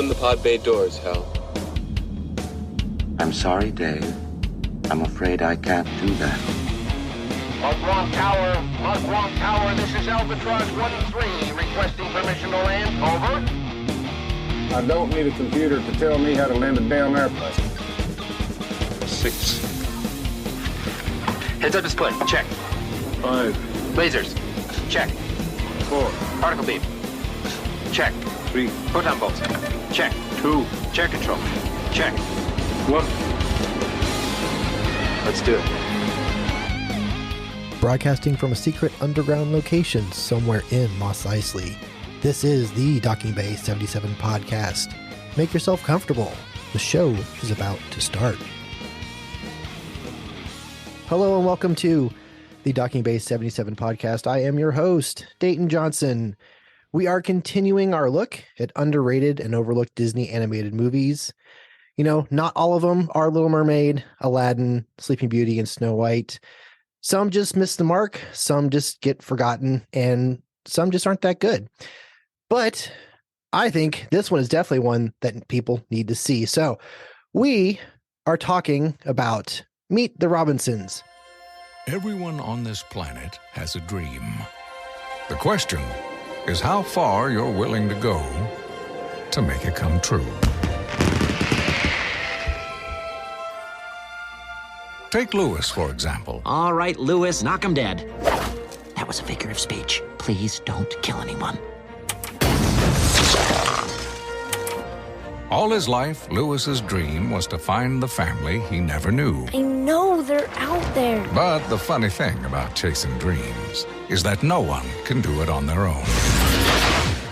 Open the pod bay doors, Hal. I'm sorry, Dave. I'm afraid I can't do that. Mark Tower, this is Albatross 1-3, requesting permission to land, over. I don't need a computer to tell me how to land a damn airplane. 6. Heads-up display, check. 5, Lasers, check. 4, Particle beam, check. 3, Photon bolts, check. 2, Chair control, check. 1. Let's do it. Broadcasting from a secret underground location somewhere in Mos Eisley. This is the Docking Bay 77 podcast. Make yourself comfortable. The show is about to start. Hello and welcome to the Docking Bay 77 podcast. I am your host, Dayton Johnson. We are continuing our look at underrated and overlooked Disney animated movies. You know, not all of them are Little Mermaid, Aladdin, Sleeping Beauty, and Snow White. Some just miss the mark, some just get forgotten, and some just aren't that good. But I think this one is definitely one that people need to see. So we are talking about Meet the Robinsons. Everyone on this planet has a dream. The question is how far you're willing to go to make it come true. Take Lewis, for example. All right, Lewis, knock him dead. That was a figure of speech. Please don't kill anyone. All his life, Lewis's dream was to find the family he never knew. I know they're out there. But the funny thing about chasing dreams is that no one can do it on their own.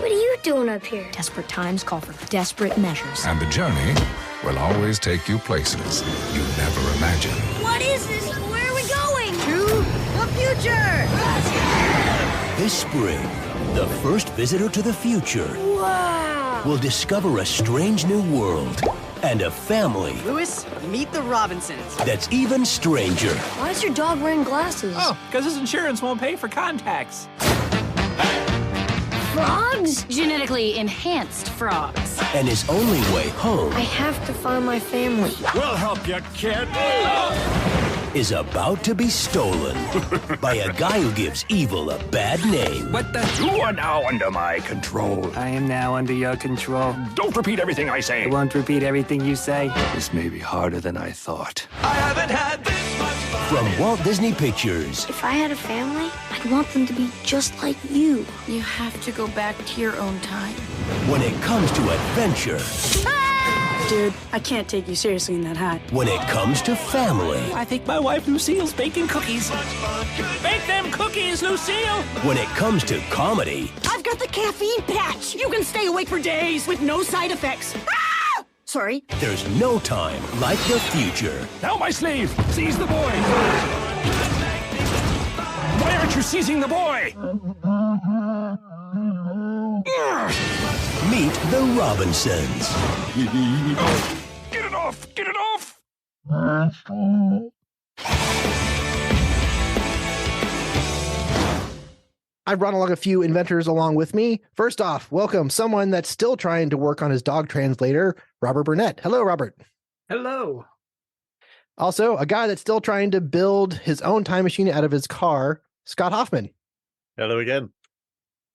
What are you doing up here? Desperate times call for desperate measures. And the journey will always take you places you never imagined. What is this? Where are we going? To the future! This spring, the first visitor to the future will discover a strange new world and a family. Lewis, meet the Robinsons. That's even stranger. Why is your dog wearing glasses? Oh, because his insurance won't pay for contacts. Frogs? Genetically enhanced frogs. And his only way home I have to find my family. We'll help you, kid. is about to be stolen by a guy who gives evil a bad name. What the? You are now under my control. I am now under your control. Don't repeat everything I say. I won't repeat everything you say. This may be harder than I thought. I haven't had this much fun. From Walt Disney Pictures. If I had a family, I'd want them to be just like you. You have to go back to your own time. When it comes to adventure. Dude, I can't take you seriously in that hat. When it comes to family. I think my wife Lucille's baking cookies. Bake them cookies, Lucille! When it comes to comedy. I've got the caffeine patch. You can stay awake for days with no side effects. Ah! Sorry. There's no time like the future. Now my sleeve! Seize the boy! Why aren't you seizing the boy? Meet the Robinsons. Get it off! Get it off! I brought along a few inventors along with me. First off, welcome someone that's still trying to work on his dog translator, Robert Burnett. Hello, Robert. Hello. Also, a guy that's still trying to build his own time machine out of his car, Scott Hoffman. Hello again.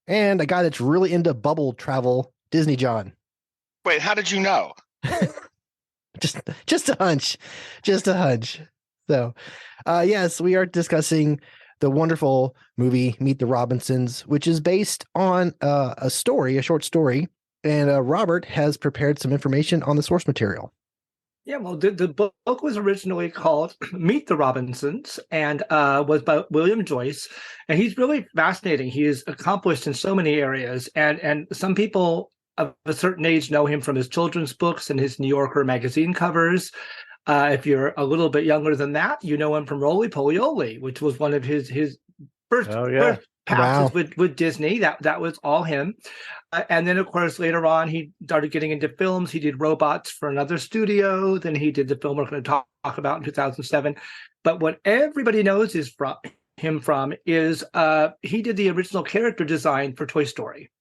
And a guy that's really into bubble travel, Disney John. Wait, how did you know? Just a hunch. Just a hunch. So, yes, we are discussing the wonderful movie Meet the Robinsons, which is based on a short story, and Robert has prepared some information on the source material. Yeah, well, the book was originally called Meet the Robinsons and was by William Joyce. And he's really fascinating. He is accomplished in so many areas. And some people of a certain age know him from his children's books and his New Yorker magazine covers. If you're a little bit younger than that, you know him from Roly Poly Oly, which was one of his first passes with Disney. That was all him. And then, of course, later on, he started getting into films. He did robots for another studio. Then he did the film we're going to talk about in 2007. But what everybody knows is he did the original character design for Toy Story.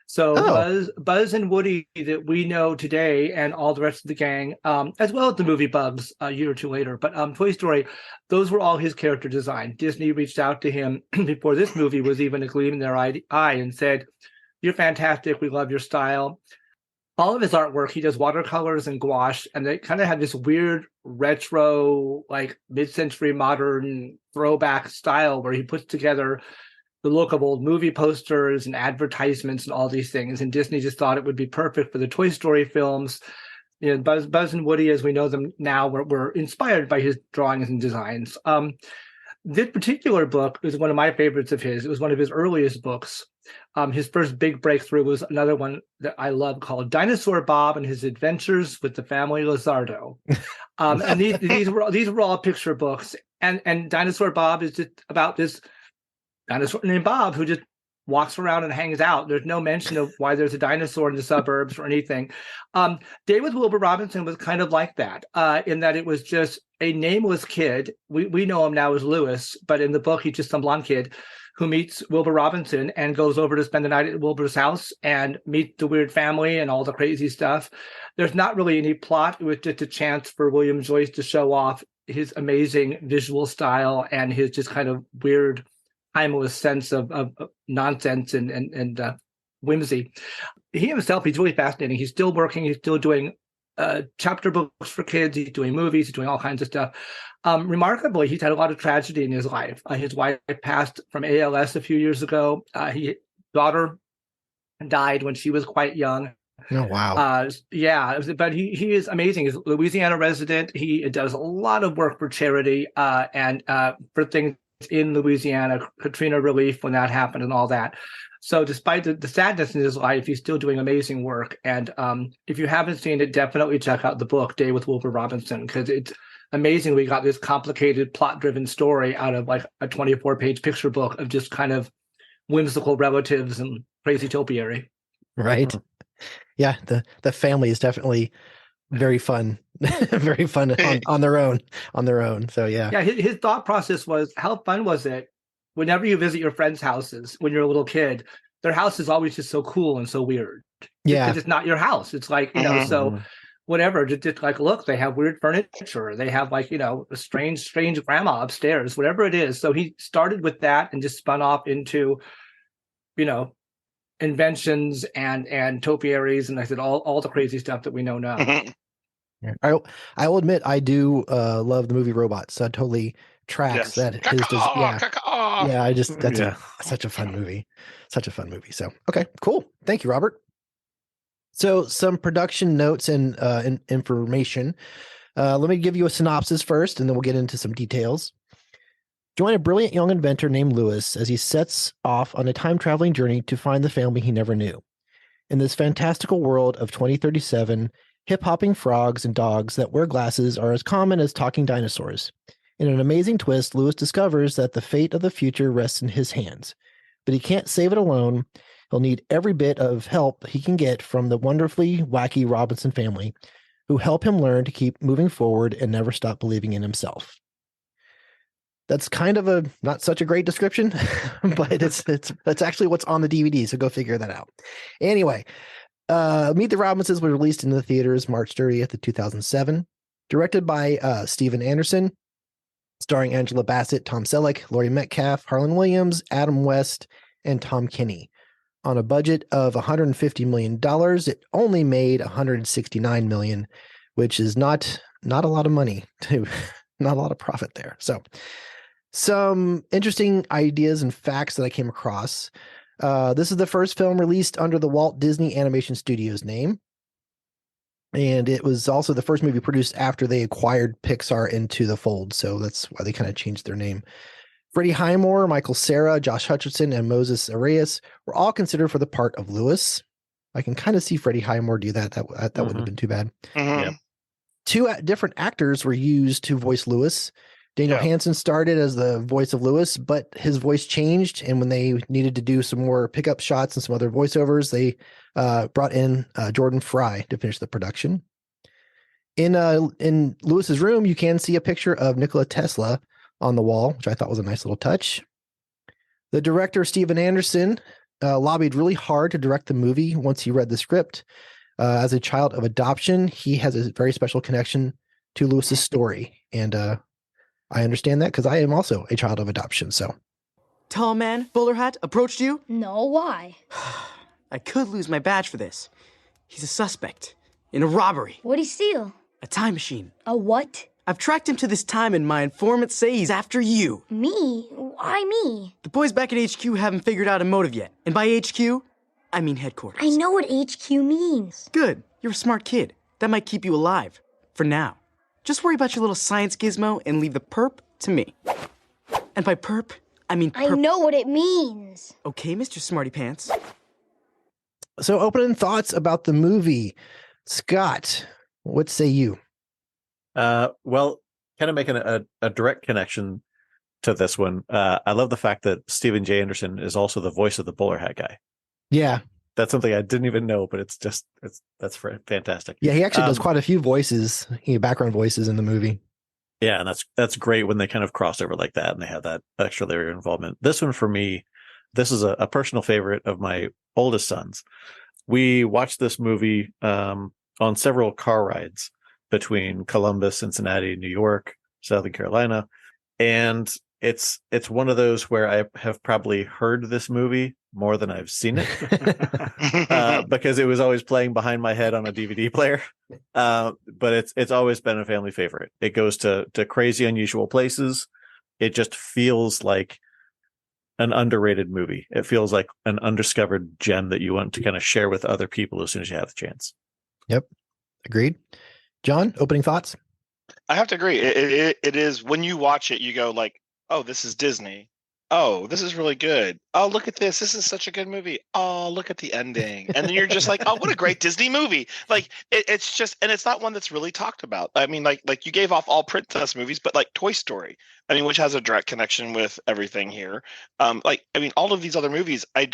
So Buzz and Woody that we know today, and all the rest of the gang, as well as the movie Bugs a year or two later. But Toy Story, those were all his character design. Disney reached out to him before this movie was even a gleam in their eye and said, "You're fantastic. We love your style." All of his artwork, he does watercolors and gouache, and they kind of have this weird retro, like mid-century modern throwback style where he puts together the look of old movie posters and advertisements and all these things. And Disney just thought it would be perfect for the Toy Story films. You know, Buzz and Woody, as we know them now, were inspired by his drawings and designs. This particular book is one of my favorites of his. It was one of his earliest books. His first big breakthrough was another one that I love called Dinosaur Bob and His Adventures with the Family Lizardo. And these were all picture books. And Dinosaur Bob is just about this dinosaur named Bob who just walks around and hangs out. There's no mention of why there's a dinosaur in the suburbs or anything. David Wilbur Robinson was kind of like that, in that it was just a nameless kid. We know him now as Lewis, but in the book, he's just some blonde kid who meets Wilbur Robinson and goes over to spend the night at Wilbur's house and meet the weird family and all the crazy stuff. There's not really any plot. It was just a chance for William Joyce to show off his amazing visual style and his just kind of weird, timeless sense of nonsense and whimsy. He himself, he's really fascinating. He's still working. He's still doing chapter books for kids. He's doing movies. He's doing all kinds of stuff. Remarkably, he's had a lot of tragedy in his life. His wife passed from ALS a few years ago. His daughter died when she was quite young. Oh, wow. Yeah, but he is amazing. He's a Louisiana resident. He does a lot of work for charity and for things in Louisiana, Katrina relief when that happened and all that. So despite the sadness in his life, he's still doing amazing work. And if you haven't seen it, definitely check out the book, Day with Wilbur Robinson, because it's amazing. We got this complicated plot-driven story out of like a 24-page picture book of just kind of whimsical relatives and crazy topiary. Right. Yeah, the family is definitely very fun, very fun on their own. So yeah. Yeah, his thought process was, how fun was it whenever you visit your friends' houses when you're a little kid? Their house is always just so cool and so weird. Yeah, because it's not your house. It's like, you know, so whatever. Just like, look, they have weird furniture. They have like, you know, a strange grandma upstairs. Whatever it is. So he started with that and just spun off into, you know, inventions and topiaries, and I said all the crazy stuff that we know now. I will admit I do love the movie Robots. So it totally tracks that his I just that's such a fun movie. Such a fun movie. So okay, cool. Thank you, Robert. So some production notes and information. Let me give you a synopsis first, and then we'll get into some details. Join a brilliant young inventor named Lewis as he sets off on a time-traveling journey to find the family he never knew. In this fantastical world of 2037, hip-hopping frogs and dogs that wear glasses are as common as talking dinosaurs. In an amazing twist, Lewis discovers that the fate of the future rests in his hands. But he can't save it alone. He'll need every bit of help he can get from the wonderfully wacky Robinson family, who help him learn to keep moving forward and never stop believing in himself. That's kind of a not such a great description, but it's actually what's on the DVD, so go figure that out. Anyway, Meet the Robinsons was released in the theaters March 30th of 2007, directed by Steven Anderson, starring Angela Bassett, Tom Selleck, Laurie Metcalf, Harlan Williams, Adam West, and Tom Kenny. On a budget of $150 million, it only made $169 million, which is not a lot of money, not a lot of profit there. So some interesting ideas and facts that I came across. This is the first film released under the Walt Disney Animation Studios name. And it was also the first movie produced after they acquired Pixar into the fold. So that's why they kind of changed their name. Freddie Highmore, Michael Cera, Josh Hutcherson, and Moses Arias were all considered for the part of Lewis. I can kind of see Freddie Highmore do that. That wouldn't have been too bad. Yeah. Two different actors were used to voice Lewis. Daniel Hansen started as the voice of Lewis, but his voice changed. And when they needed to do some more pickup shots and some other voiceovers, they brought in Jordan Fry to finish the production. In Lewis's room, you can see a picture of Nikola Tesla on the wall, which I thought was a nice little touch. The director, Steven Anderson, lobbied really hard to direct the movie once he read the script. As a child of adoption, he has a very special connection to Lewis's story. And I understand that because I am also a child of adoption. So, Tall man, bowler hat, approached you? No, why? I could lose my badge for this. He's a suspect in a robbery. What'd he steal? A time machine. A what? I've tracked him to this time, and my informants say he's after you. Me? Why me? The boys back at HQ haven't figured out a motive yet. And by HQ, I mean headquarters. I know what HQ means. Good. You're a smart kid. That might keep you alive. For now. Just worry about your little science gizmo and leave the perp to me. And by perp, I mean perp. I know what it means. Okay, Mr. Smarty Pants. So opening thoughts about the movie. Scott, what say you? Well, kind of making a direct connection to this one. I love the fact that Stephen J. Anderson is also the voice of the bowler hat guy. Yeah. That's something I didn't even know, but that's fantastic. Yeah, he actually does quite a few voices, background voices in the movie. Yeah, and that's great when they kind of cross over like that and they have that extra layer of involvement. This one for me, this is a personal favorite of my oldest sons. We watched this movie on several car rides between Columbus, Cincinnati, New York, Southern Carolina, and it's one of those where I have probably heard this movie more than I've seen it because it was always playing behind my head on a DVD player. But it's always been a family favorite. It goes to crazy, unusual places. It just feels like an underrated movie. It feels like an undiscovered gem that you want to kind of share with other people as soon as you have the chance. Yep. Agreed. John, opening thoughts? I have to agree. It is, when you watch it, you go like, oh, this is Disney. Oh, this is really good. Oh, look at this. This is such a good movie. Oh, look at the ending. And then you're just like, oh, what a great Disney movie. Like, it's just, and it's not one that's really talked about. I mean, like you gave off all princess movies, but like Toy Story, I mean, which has a direct connection with everything here. All of these other movies, I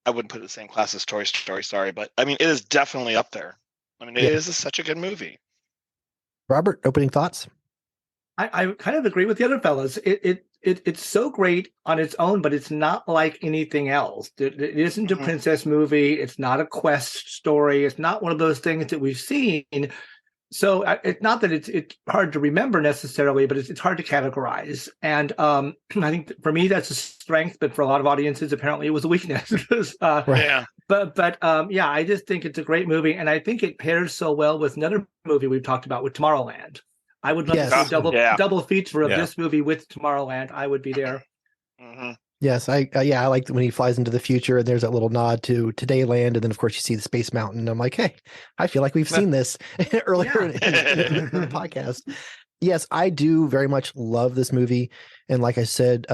wouldn't put it in the same class as Toy Story, sorry, but I mean, it is definitely up there. I mean, it is such a good movie. Robert, opening thoughts? I kind of agree with the other fellas. It's so great on its own, but it's not like anything else. It isn't a princess movie. It's not a quest story. It's not one of those things that we've seen. So it's not that it's hard to remember necessarily, but it's hard to categorize. And I think for me that's a strength, but for a lot of audiences, apparently it was a weakness. Yeah. But I just think it's a great movie, and I think it pairs so well with another movie we've talked about with Tomorrowland. I would love to see a double feature of this movie with Tomorrowland. I would be there. Mm-hmm. Yes, I like when he flies into the future and there's that little nod to Dayland, and then of course you see the Space Mountain. And I'm like, hey, I feel like we've seen this earlier in the podcast. Yes, I do very much love this movie, and like I said,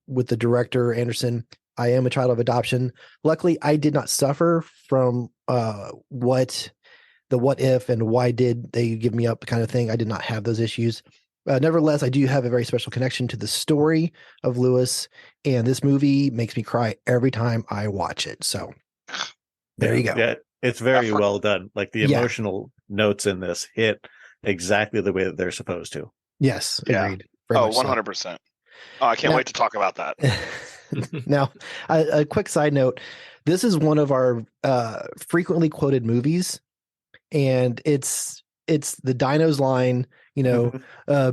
with the director Anderson, I am a child of adoption. Luckily, I did not suffer from what if and why did they give me up kind of thing. I did not have those issues. Nevertheless, I do have a very special connection to the story of Lewis, and this movie makes me cry every time I watch it. So there you go. Yeah, it's very well done. Like the emotional notes in this hit exactly the way that they're supposed to. Yes, agreed. Yeah. 100%. Oh, I can't wait to talk about that. Now, a quick side note. This is one of our frequently quoted movies, and it's the Dinos line,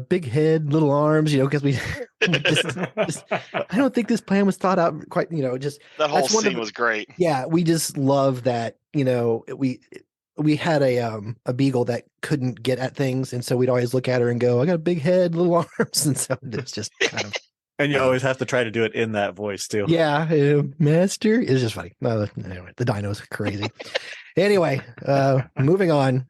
big head, little arms, because we I don't think this plan was thought out quite, just that whole scene was great. Yeah, we just love that, we had a beagle that couldn't get at things, and so we'd always look at her and go, I got a big head, little arms, and so it's just kind of and you always have to try to do it in that voice too. Yeah, master. It's just funny. Anyway, the dinos are crazy. Anyway, moving on.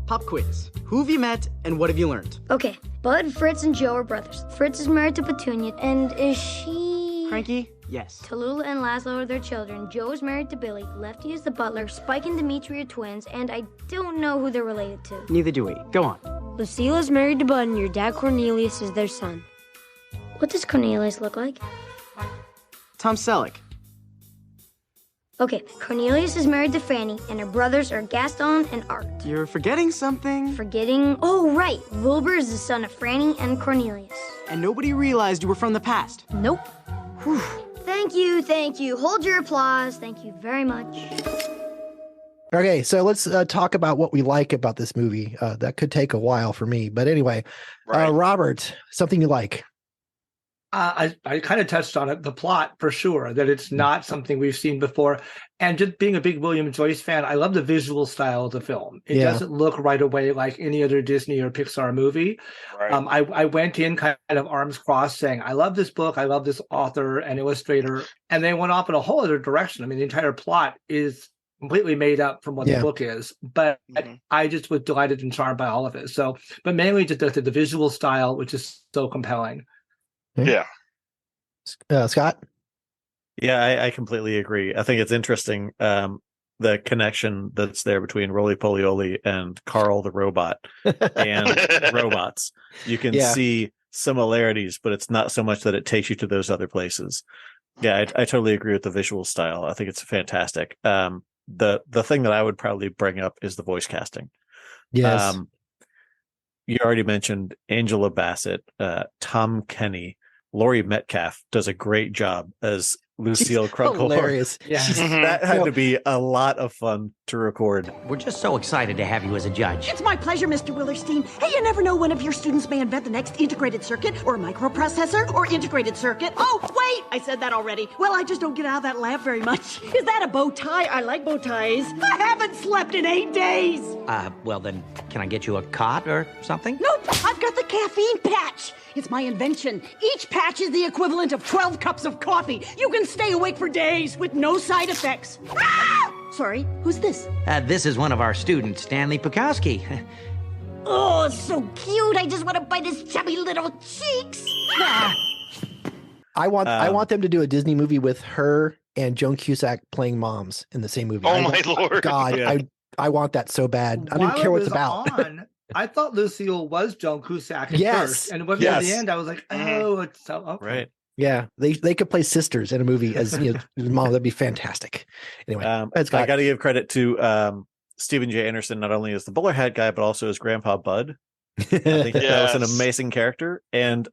Pop quiz. Who have you met and what have you learned? Okay, Bud, Fritz, and Joe are brothers. Fritz is married to Petunia, and is she... Cranky? Yes. Tallulah and Laszlo are their children. Joe is married to Billy. Lefty is the butler. Spike and Dimitri are twins, and I don't know who they're related to. Neither do we. Go on. Lucila's married to Bud, and your dad Cornelius is their son. What does Cornelius look like? Tom Selleck. Okay, Cornelius is married to Franny, and her brothers are Gaston and Art. You're forgetting something. Oh, right. Wilbur is the son of Franny and Cornelius. And nobody realized you were from the past. Nope. Whew. Thank you, thank you. Hold your applause. Thank you very much. Okay, so let's talk about what we like about this movie. That could take a while for me, but anyway, Robert, something you like? I kind of touched on it, the plot for sure, that it's not something we've seen before. And just being a big William Joyce fan, I love the visual style of the film. It doesn't look right away like any other Disney or Pixar movie. Right. I went in kind of arms crossed saying, I love this book, I love this author and illustrator. And they went off in a whole other direction. I mean, the entire plot is completely made up from what the book is. But I just was delighted and charmed by all of it. So, but mainly just the visual style, which is so compelling. Yeah. Scott? Yeah, I completely agree. I think it's interesting, the connection that's there between Roly Polioli and Carl the robot and robots. You can see similarities, but it's not so much that it takes you to those other places. Yeah, I totally agree with the visual style. I think it's fantastic. The thing that I would probably bring up is the voice casting. Yes. You already mentioned Angela Bassett, Tom Kenny. Laurie Metcalf does a great job as Lucille Crunkhorn. Hilarious. Yeah. That had to be a lot of fun to record. We're just so excited to have you as a judge. It's my pleasure, Mr. Willerstein. Hey, you never know when of your students may invent the next integrated circuit or a microprocessor or integrated circuit. Oh, wait, I said that already. Well, I just don't get out of that lab very much. Is that a bow tie? I like bow ties. I haven't slept in 8 days. Well then, can I get you a cot or something? Nope, I've got the caffeine patch. It's my invention. Each patch is the equivalent of 12 cups of coffee. You can stay awake for days with no side effects. Ah! Sorry, who's this? This is one of our students, Stanley Pukowski. Oh, so cute. I just want to bite his chubby little cheeks. I want them to do a Disney movie with her and Joan Cusack playing moms in the same movie. My Lord. God, Yeah. I want that so bad. I don't care what it's about. I thought Lucille was Joan Cusack at first. And at the end, I was like, oh, it's so okay. Right. Yeah, they could play sisters in a movie as mom. That'd be fantastic. Anyway, I got to give credit to Stephen J. Anderson, not only as the bowler hat guy, but also as Grandpa Bud. I think that was an amazing character. And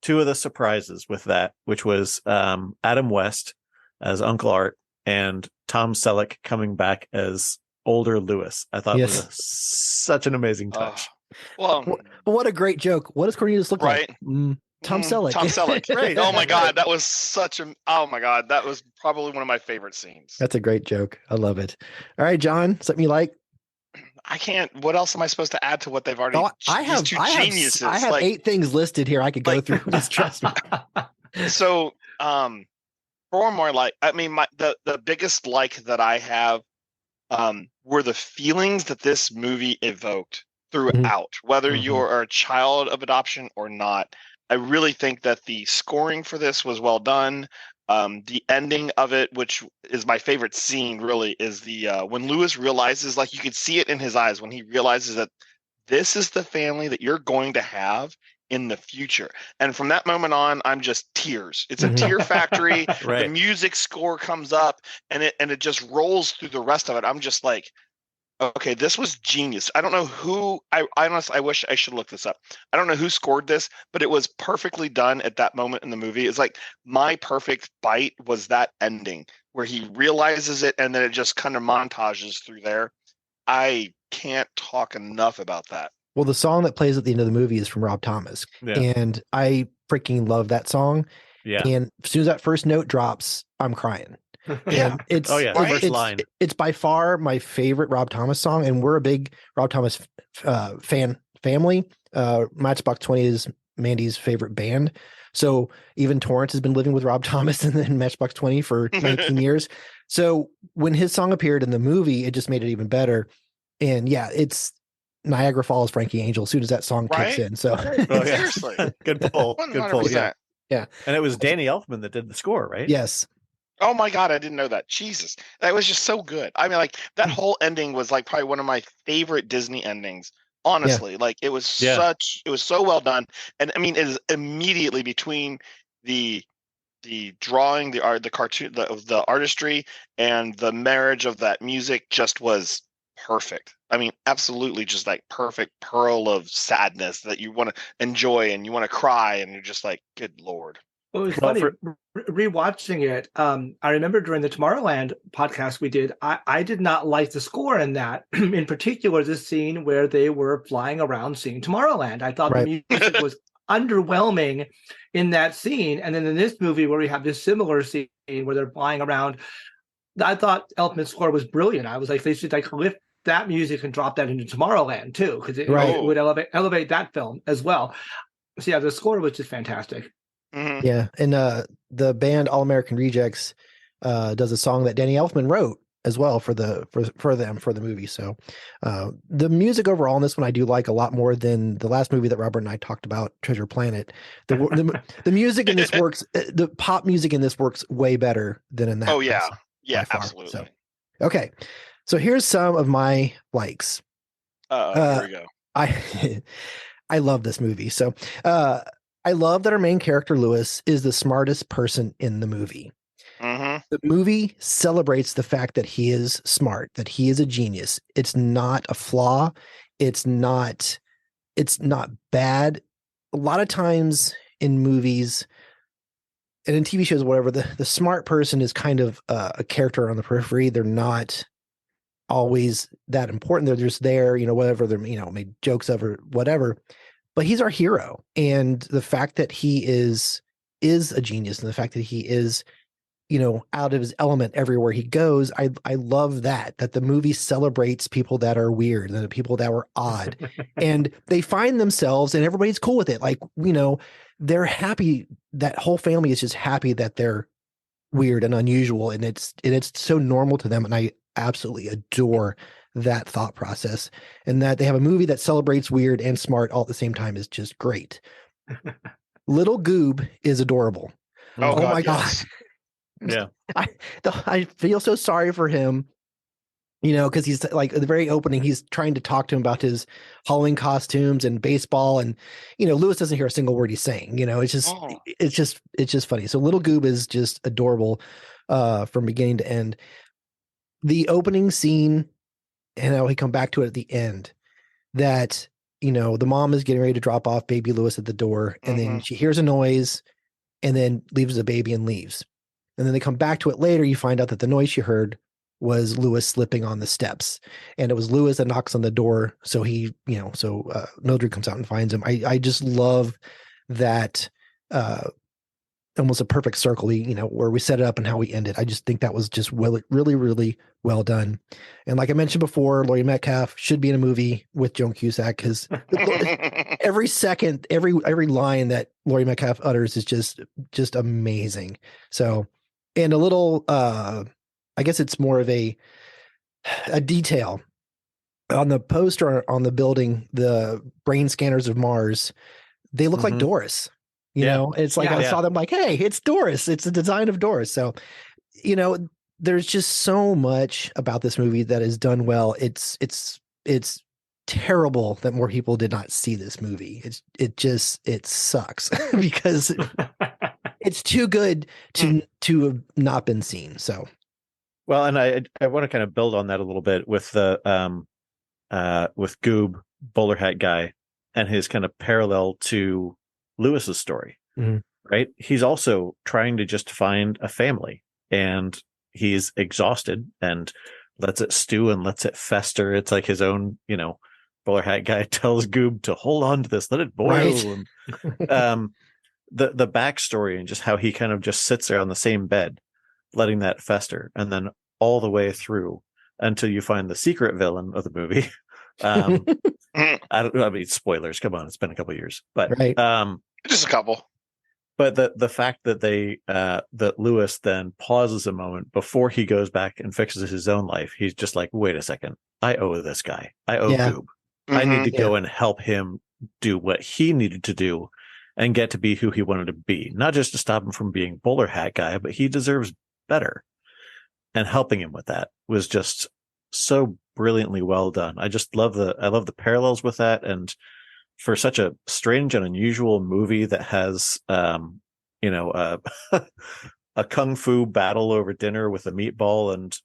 two of the surprises with that, which was Adam West as Uncle Art and Tom Selleck coming back as older Lewis. I thought was such an amazing touch. What a great joke. What does Cornelius look like? Tom Selleck. Tom Selleck. Right. Oh my God, that was that was probably one of my favorite scenes. That's a great joke. I love it. All right, John, something you like? I can't. What else am I supposed to add to what they've already? I have geniuses. I have 8 things listed here. I could go through. Just trust me. So, for more like, I mean, the biggest like that I have were the feelings that this movie evoked throughout, whether you're a child of adoption or not. I really think that the scoring for this was well done. The ending of it, which is my favorite scene, really, is the when Lewis realizes, like you could see it in his eyes when he realizes that this is the family that you're going to have in the future. And from that moment on, I'm just tears. It's a tear factory. Right. The music score comes up and it just rolls through the rest of it. I'm just like, okay, this was genius. I don't know who, I honestly, I wish I should look this up. I don't know who scored this, but it was perfectly done at that moment in the movie. It's like my perfect bite was that ending where he realizes it and then it just kind of montages through there. I can't talk enough about that. Well, the song that plays at the end of the movie is from Rob Thomas. Yeah. And I freaking love that song. Yeah. And as soon as that first note drops, I'm crying. Yeah. And it's First line. It's by far my favorite Rob Thomas song, and we're a big Rob Thomas family. Matchbox 20 is Mandy's favorite band, so even Torrance has been living with Rob Thomas and then Matchbox 20 for 19 years. So when his song appeared in the movie, it just made it even better. And yeah, it's Niagara Falls, Frankie Angel. As soon as that song kicks in, so Seriously, good pull. Good pull. 100%. Yeah. And it was Danny Elfman that did the score, right? Yes. Oh my God, I didn't know that. Jesus, that was just so good. I mean, like that whole ending was like probably one of my favorite Disney endings. Honestly, like it was it was so well done. And I mean, it is immediately between the drawing, the art, the cartoon, the artistry, and the marriage of that music just was perfect. I mean, absolutely, just like perfect pearl of sadness that you want to enjoy and you want to cry, and you're just like, good Lord. Well, it was Well, funny rewatching it. I remember during the Tomorrowland podcast we did, I did not like the score in that. In particular, the scene where they were flying around seeing Tomorrowland. I thought the music was underwhelming in that scene. And then in this movie where we have this similar scene where they're flying around, I thought Elfman's score was brilliant. I was like, they should like lift that music and drop that into Tomorrowland too, because it would elevate that film as well. So yeah, the score was just fantastic. Mm-hmm. Yeah, and the band All American Rejects does a song that Danny Elfman wrote as well for the movie. So the music overall in this one I do like a lot more than the last movie that Robert and I talked about, Treasure Planet. The music in this works. The pop music in this works way better than in that. Oh yeah, absolutely. So, okay, so here's some of my likes. Here we go. I love this movie. So I love that our main character, Lewis, is the smartest person in the movie. Mm-hmm. The movie celebrates the fact that he is smart, that he is a genius. It's not a flaw. It's not bad. A lot of times in movies and in TV shows, whatever, the smart person is kind of a character on the periphery. They're not always that important. They're just there, whatever they're, made jokes of or whatever. But he's our hero, and the fact that he is a genius, and the fact that he is, out of his element everywhere he goes, I love that the movie celebrates people that are weird, and the people that were odd, and they find themselves, and everybody's cool with it. Like, they're happy. That whole family is just happy that they're weird and unusual, and it's so normal to them, and I absolutely adore that thought process, and that they have a movie that celebrates weird and smart all at the same time is just great. Little Goob is adorable. Oh my yes. God. Yeah. I feel so sorry for him, because he's like at the very opening, he's trying to talk to him about his Halloween costumes and baseball, and Lewis doesn't hear a single word he's saying. It's just funny. So Little Goob is just adorable from beginning to end. The opening scene, and how we come back to it at the end, that, the mom is getting ready to drop off baby Lewis at the door, and then she hears a noise and then leaves the baby and leaves. And then they come back to it later. You find out that the noise she heard was Lewis slipping on the steps, and it was Lewis that knocks on the door. So Mildred comes out and finds him. I just love that, almost a perfect circle, where we set it up and how we end it. I just think that was just really, really well done. And like I mentioned before, Laurie Metcalf should be in a movie with Joan Cusack, because every second, every line that Laurie Metcalf utters is just amazing. So, and a little, I guess it's more of a detail on the poster on the building, the brain scanners of Mars, they look like Doris. It's like I saw them like, hey, it's Doris. It's the design of Doris. So, there's just so much about this movie that is done well. It's terrible that more people did not see this movie. It sucks because it's too good to have not been seen. So, well, and I want to kind of build on that a little bit with the with Goob, bowler hat guy, and his kind of parallel to Lewis's story, right? He's also trying to just find a family, and he's exhausted and lets it stew and lets it fester. It's like his own, bowler hat guy tells Goob to hold on to this, let it boil. Right. And, the backstory and just how he kind of just sits there on the same bed, letting that fester, and then all the way through until you find the secret villain of the movie. I mean, spoilers. Come on, it's been a couple of years, but right. Just a couple. But the fact that that Lewis then pauses a moment before he goes back and fixes his own life, he's just like, wait a second, I owe this guy. I owe Goob. I need to go and help him do what he needed to do and get to be who he wanted to be. Not just to stop him from being bowler hat guy, but he deserves better. And helping him with that was just so brilliantly well done. I love the parallels with that, and for such a strange and unusual movie that has a kung fu battle over dinner with a meatball and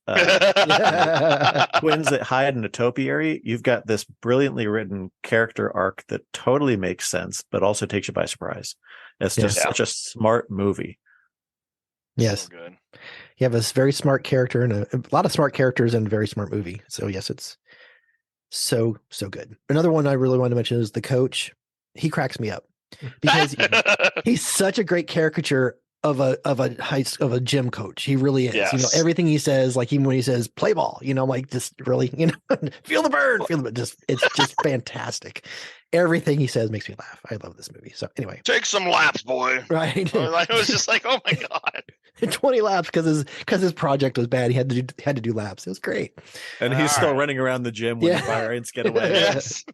twins that hide in a topiary, you've got this brilliantly written character arc that totally makes sense but also takes you by surprise. It's just such a smart movie. Yes. So good. You have a very smart character and a lot of smart characters and a very smart movie. So yes, it's so good. Another one I really want to mention is the coach. He cracks me up because he's such a great caricature of a gym coach. He really is. Yes. You know, everything he says, like even when he says play ball, you know, like just really, you know, feel the burn, it's just fantastic. Everything he says makes me laugh. I love this movie. So anyway, take some laps, boy. Right. It was just like, oh my God. 20 laps because his project was bad. He had to do laps. It was great. And he's still running around the gym when the fire ants get away. Yes.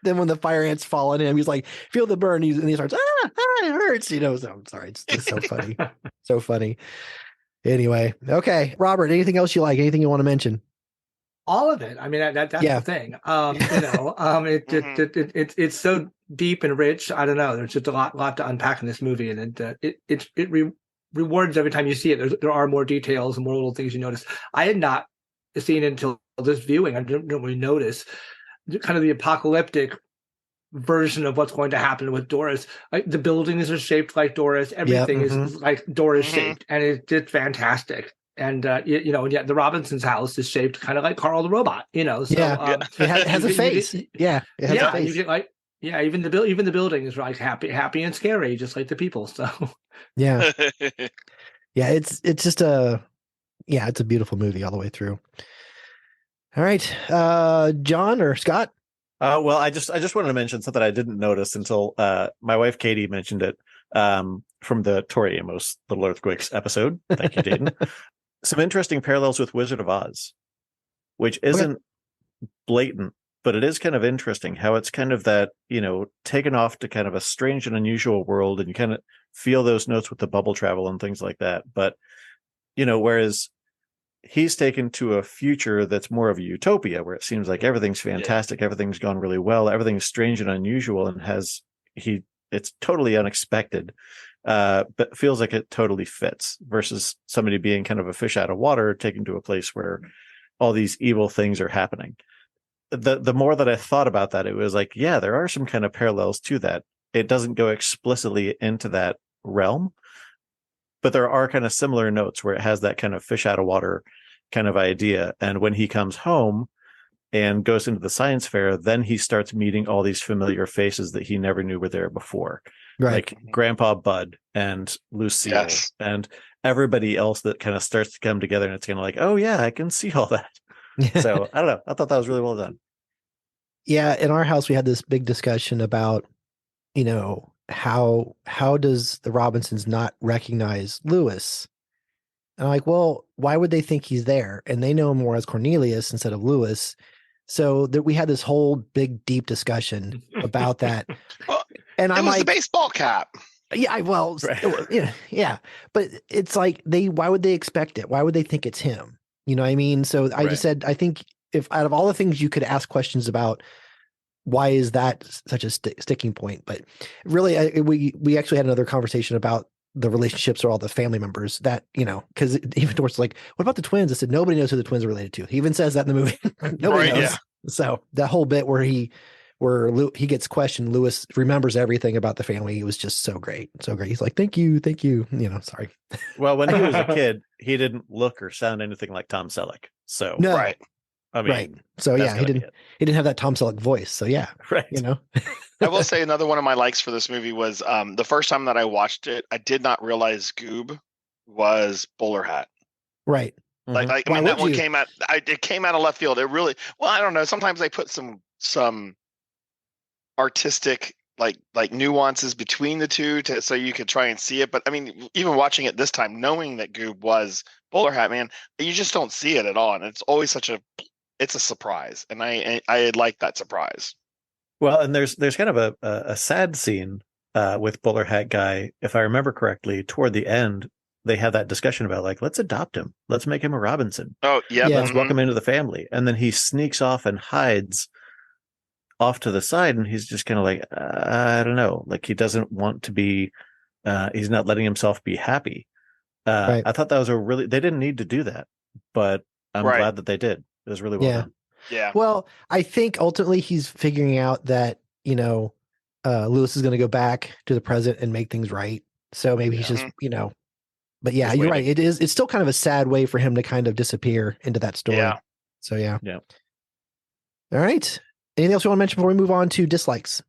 Then when the fire ants fall on him, he's like, feel the burn. And he starts, it hurts. You know, so I'm sorry. It's just so funny. So funny. Anyway. Okay. Robert, anything else you like? Anything you want to mention? All of it. I mean, that's the thing. It's so deep and rich. I don't know. There's just a lot to unpack in this movie, and it rewards every time you see it. There are more details and more little things you notice. I had not seen it until this viewing. I didn't really notice kind of the apocalyptic version of what's going to happen with Doris. Like the buildings are shaped like Doris. Everything is like Doris shaped, and it's just fantastic. And and yet the Robinsons' house is shaped kind of like Carl the Robot. You know, so it has a face. It has a face. You get even the building is like happy and scary, just like the people. So yeah, it's just it's a beautiful movie all the way through. All right, John or Scott? Well, I just wanted to mention something I didn't notice until my wife Katie mentioned it from the Tori Amos Little Earthquakes episode. Thank you, Dayton. Some interesting parallels with Wizard of Oz, which isn't blatant, but it is kind of interesting how it's kind of that, taken off to kind of a strange and unusual world, and you kind of feel those notes with the bubble travel and things like that. But, whereas he's taken to a future that's more of a utopia where it seems like everything's fantastic, everything's gone really well, everything's strange and unusual, and it's totally unexpected, but feels like it totally fits, versus somebody being kind of a fish out of water, taken to a place where all these evil things are happening. The more that I thought about that, it was like, yeah, there are some kind of parallels to that. It doesn't go explicitly into that realm, but there are kind of similar notes where it has that kind of fish out of water kind of idea. And when he comes home and goes into the science fair, then he starts meeting all these familiar faces that he never knew were there before. Right. Like Grandpa Bud and Lucille and everybody else that kind of starts to come together. And it's kind of like, oh yeah, I can see all that. So I don't know. I thought that was really well done. Yeah. In our house, we had this big discussion about, how does the Robinsons not recognize Lewis? And I'm like, well, why would they think he's there? And they know him more as Cornelius instead of Lewis. So that we had this whole big, deep discussion about that. And it was the baseball cap. Yeah, well, yeah. But it's like why would they expect it? Why would they think it's him? You know what I mean? So I just said, I think if out of all the things you could ask questions about, why is that such a sticking point? But really, we actually had another conversation about the relationships or all the family members that, because even Doris was like, what about the twins? I said, nobody knows who the twins are related to. He even says that in the movie. Nobody knows. Yeah. So that whole bit where he gets questioned, Lewis remembers everything about the family. It was just so great. So great. He's like, thank you. Sorry. Well, when he was a kid, he didn't look or sound anything like Tom Selleck. So no. Right. I mean, right. So yeah, he didn't have that Tom Selleck voice. So yeah. Right. I will say another one of my likes for this movie was the first time that I watched it, I did not realize Goob was Bowler Hat. Right. Like I mean, that one came out. It came out of left field. It really. Well, I don't know. Sometimes they put some artistic like nuances between the two so you could try and see it. But I mean, even watching it this time, knowing that Goob was Bowler Hat, man, you just don't see it at all, and it's always it's a surprise, and I like that surprise. Well, and there's kind of a sad scene with Bowler Hat Guy, if I remember correctly. Toward the end, they have that discussion about like, let's adopt him, let's make him a Robinson. Oh yeah, let's welcome him into the family, and then he sneaks off and hides off to the side, and he's just kind of like, I don't know, like he doesn't want to be. He's not letting himself be happy. Right. I thought that was they didn't need to do that, but I'm glad that they did. It was really well done. Yeah. Well, I think ultimately he's figuring out that, Lewis is going to go back to the present and make things right. So maybe he's just, but yeah, Just you're waiting. right. It's still kind of a sad way for him to kind of disappear into that story. Yeah. So yeah. Yeah. All right. Anything else you want to mention before we move on to dislikes?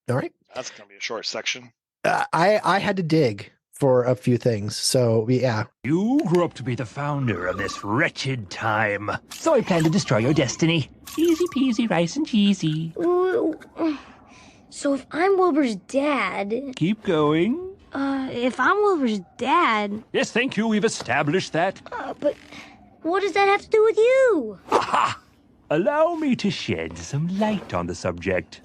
All right. That's going to be a short section. I had to dig for a few things. So yeah. You grew up to be the founder of this wretched time. So I plan to destroy your destiny. Easy peasy, rice and cheesy. So if I'm Wilbur's dad... Keep going. If I'm Wilbur's dad... Yes, thank you. We've established that. But what does that have to do with you? Aha! Allow me to shed some light on the subject.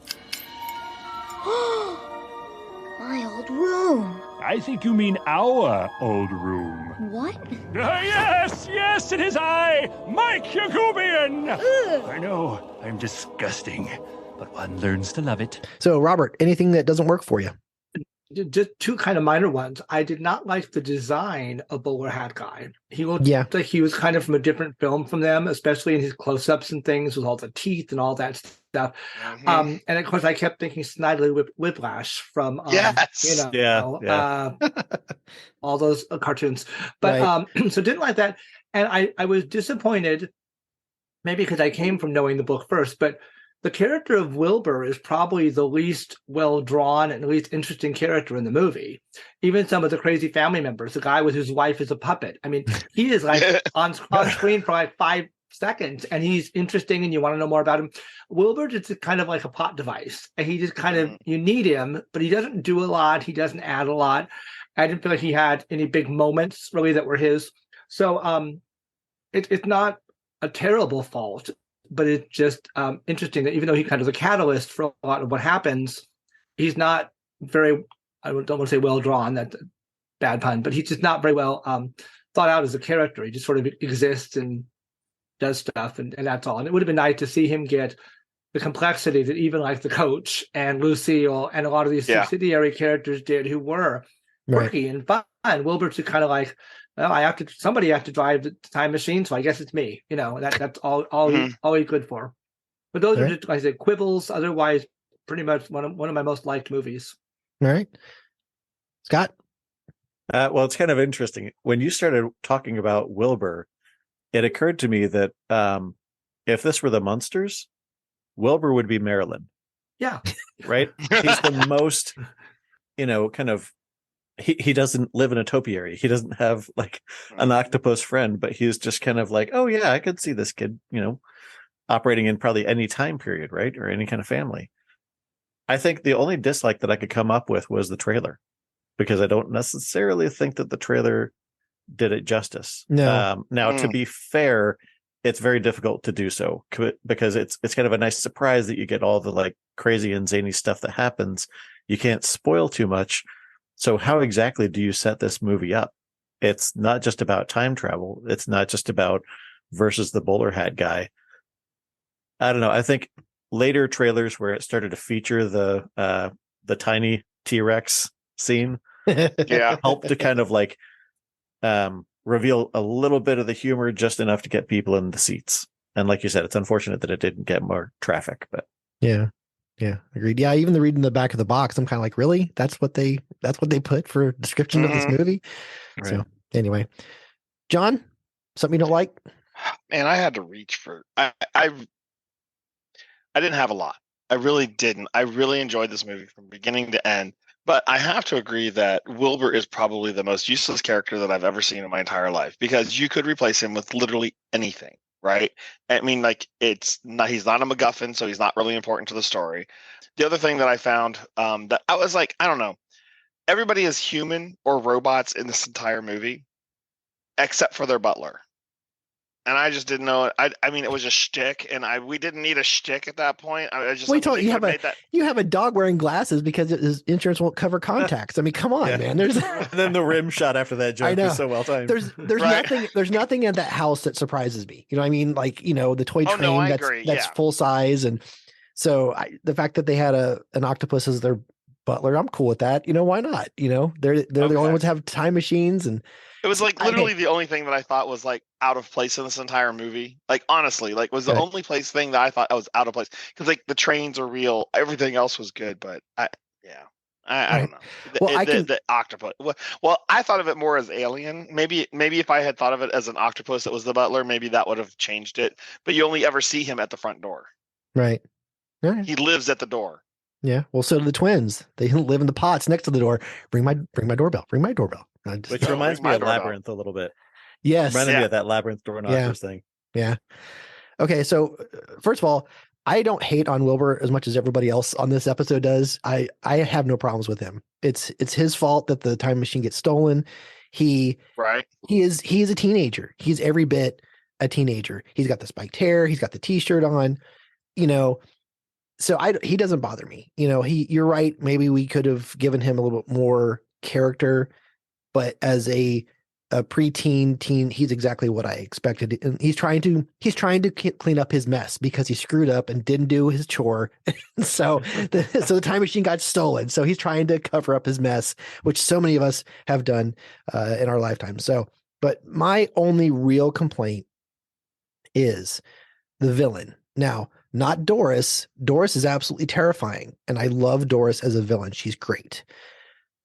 My old room. I think you mean our old room. What? Yes, it is I, Mike Yagubian. I know, I'm disgusting, but one learns to love it. So Robert, anything that doesn't work for you? Just two kind of minor ones. I did not like the design of Bowler Hat Guy. He looked like he was kind of from a different film from them, especially in his close-ups and things with all the teeth and all that stuff. And of course, I kept thinking Snidely Whiplash from all those cartoons. But so didn't like that, and I was disappointed, maybe because I came from knowing the book first, but the character of Wilbur is probably the least well-drawn and least interesting character in the movie. Even some of the crazy family members, the guy with whose wife is a puppet. I mean, he is like on screen for like 5 seconds, and he's interesting, and you want to know more about him. Wilbur is kind of like a plot device, and he just kind of, you need him, but he doesn't do a lot. He doesn't add a lot. I didn't feel like he had any big moments really that were his. So it's not a terrible fault, but it's just interesting that even though he's kind of the catalyst for a lot of what happens, he's not very, I don't want to say well drawn, that's a bad pun, but he's just not very well thought out as a character. He just sort of exists and does stuff, and that's all. And it would have been nice to see him get the complexity that even like the coach and Lucille and a lot of these subsidiary characters did, who were quirky and fun. Wilbert's kind of like, well, somebody has to drive the time machine, so I guess it's me. That's all he's good for. But those are just, like I said, quibbles. Otherwise, pretty much one of my most liked movies. All right, Scott. Well, it's kind of interesting when you started talking about Wilbur. It occurred to me that if this were the Munsters, Wilbur would be Marilyn. Yeah, right. He's the most, kind of. He doesn't live in a topiary. He doesn't have like an octopus friend, but he's just kind of like, oh yeah, I could see this kid, operating in probably any time period, right? Or any kind of family. I think the only dislike that I could come up with was the trailer, because I don't necessarily think that the trailer did it justice. No. Now, to be fair, it's very difficult to do so because it's kind of a nice surprise that you get all the like crazy and zany stuff that happens. You can't spoil too much. So how exactly do you set this movie up? It's not just about time travel. It's not just about versus the bowler hat guy. I don't know. I think later trailers where it started to feature the tiny T-Rex scene helped to kind of like reveal a little bit of the humor, just enough to get people in the seats. And like you said, it's unfortunate that it didn't get more traffic, but yeah, agreed. Yeah, even the reading the back of the box, I'm kind of like, really? That's what they put for a description of this movie. Right. So anyway, John, something you don't like? Man, I had to reach for. I didn't have a lot. I really didn't. I really enjoyed this movie from beginning to end. But I have to agree that Wilbur is probably the most useless character that I've ever seen in my entire life, because you could replace him with literally anything. Right. I mean, like, he's not a MacGuffin, so he's not really important to the story. The other thing that I found that I was like, I don't know, everybody is human or robots in this entire movie, except for their butler. And I just didn't know it. I mean, it was a shtick, and we didn't need a shtick at that point. I just you have a dog wearing glasses because his insurance won't cover contacts. I mean, come on, man. There's and then the rim shot after that joke was so well timed. There's nothing in that house that surprises me. You know what I mean? Like, the toy train that's full size, and so the fact that they had an octopus as their butler, I'm cool with that. Why not? They're the only ones that have time machines, and it was like literally the only thing that I thought was like out of place in this entire movie. Like, honestly, like, was the only thing that I thought was out of place, because like the trains are real, everything else was good, but Yeah. I don't know. Well, The octopus. Well, I thought of it more as alien. Maybe if I had thought of it as an octopus that was the butler, maybe that would have changed it. But you only ever see him at the front door. Right. Right. He lives at the door. Yeah. Well, so do the twins. They live in the pots next to the door. Bring my doorbell. Ring my doorbell. Which reminds me of Labyrinth a little bit. Yes. Reminded me of that Labyrinth door knockers thing. Yeah. Okay. So first of all, I don't hate on Wilbur as much as everybody else on this episode does. I have no problems with him. It's his fault that the time machine gets stolen. He is a teenager. He's every bit a teenager. He's got the spiked hair. He's got the t-shirt on, so he doesn't bother me. You're right. Maybe we could have given him a little bit more character, but as a preteen teen, he's exactly what I expected. And he's trying to clean up his mess because he screwed up and didn't do his chore. So the time machine got stolen. So he's trying to cover up his mess, which so many of us have done in our lifetime. So, but my only real complaint is the villain. Now, not Doris. Doris is absolutely terrifying, and I love Doris as a villain. She's great.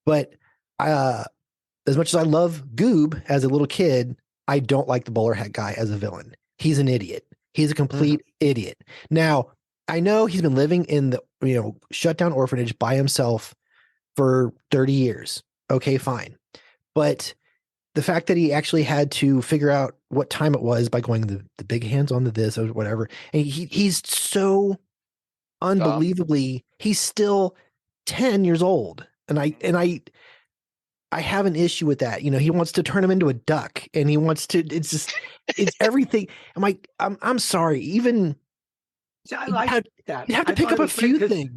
But as much as I love Goob as a little kid, I don't like the bowler hat guy as a villain. He's an idiot. He's a complete idiot. Now, I know he's been living in the shut down orphanage by himself for 30 years. Okay, fine. But the fact that he actually had to figure out what time it was by going the big hands on the this or whatever, and he's so unbelievably, he's still 10 years old, and I have an issue with that. He wants to turn him into a duck, and he wants to. It's everything. I'm sorry. Even I like that. You have to pick up a few things.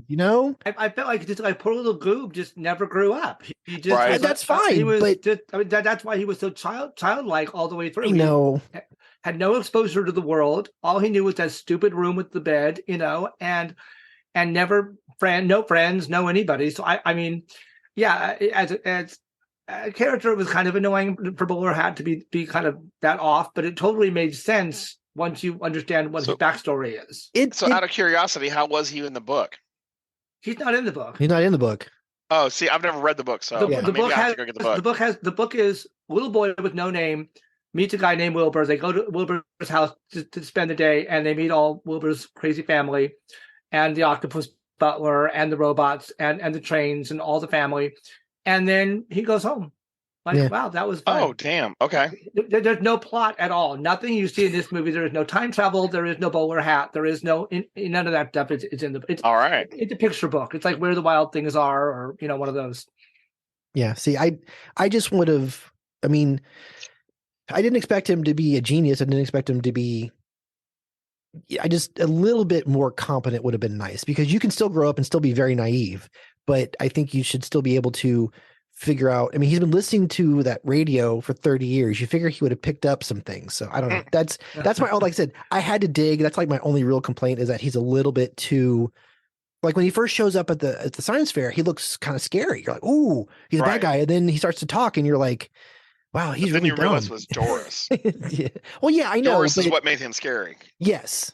I felt like just like poor little Goob just never grew up. He just right. That's fine. He was but just, that's why he was so childlike all the way through. I know. He had no exposure to the world. All he knew was that stupid room with the bed, and never no friends, no anybody. So I mean, yeah, as a character, it was kind of annoying for Bowler Hat to be kind of that off, but it totally made sense once you understand what his backstory is. Out of curiosity, how was he in the book? He's not in the book. He's not in the book. Oh, see, I've never read the book, so maybe I have to go get the book. The book is little boy with no name meets a guy named Wilbur. They go to Wilbur's house to spend the day, and they meet all Wilbur's crazy family, and the octopus butler, and the robots, and the trains, and all the family. And then he goes home. Wow, that was fun. Oh, damn. Okay. There's no plot at all. Nothing you see in this movie. There is no time travel. There is no bowler hat. There is no none of that stuff. It's in the. It's all right. It's a picture book. It's like Where the Wild Things Are, or one of those. Yeah. See, I just would have. I mean, I didn't expect him to be a genius. I didn't expect him to be. I just a little bit more competent would have been nice, because you can still grow up and still be very naive, but I think you should still be able to figure out. I mean, he's been listening to that radio for 30 years. You figure he would have picked up some things. So I don't know. That's my, like I said, I had to dig. That's like my only real complaint, is that he's a little bit too, like when he first shows up at the science fair, he looks kind of scary. You're like, ooh, he's a bad guy. And then he starts to talk and you're like, wow, he's really dumb. Then you realize it was Doris. Yeah. Well, yeah, I know. Doris is what made him scary. Yes.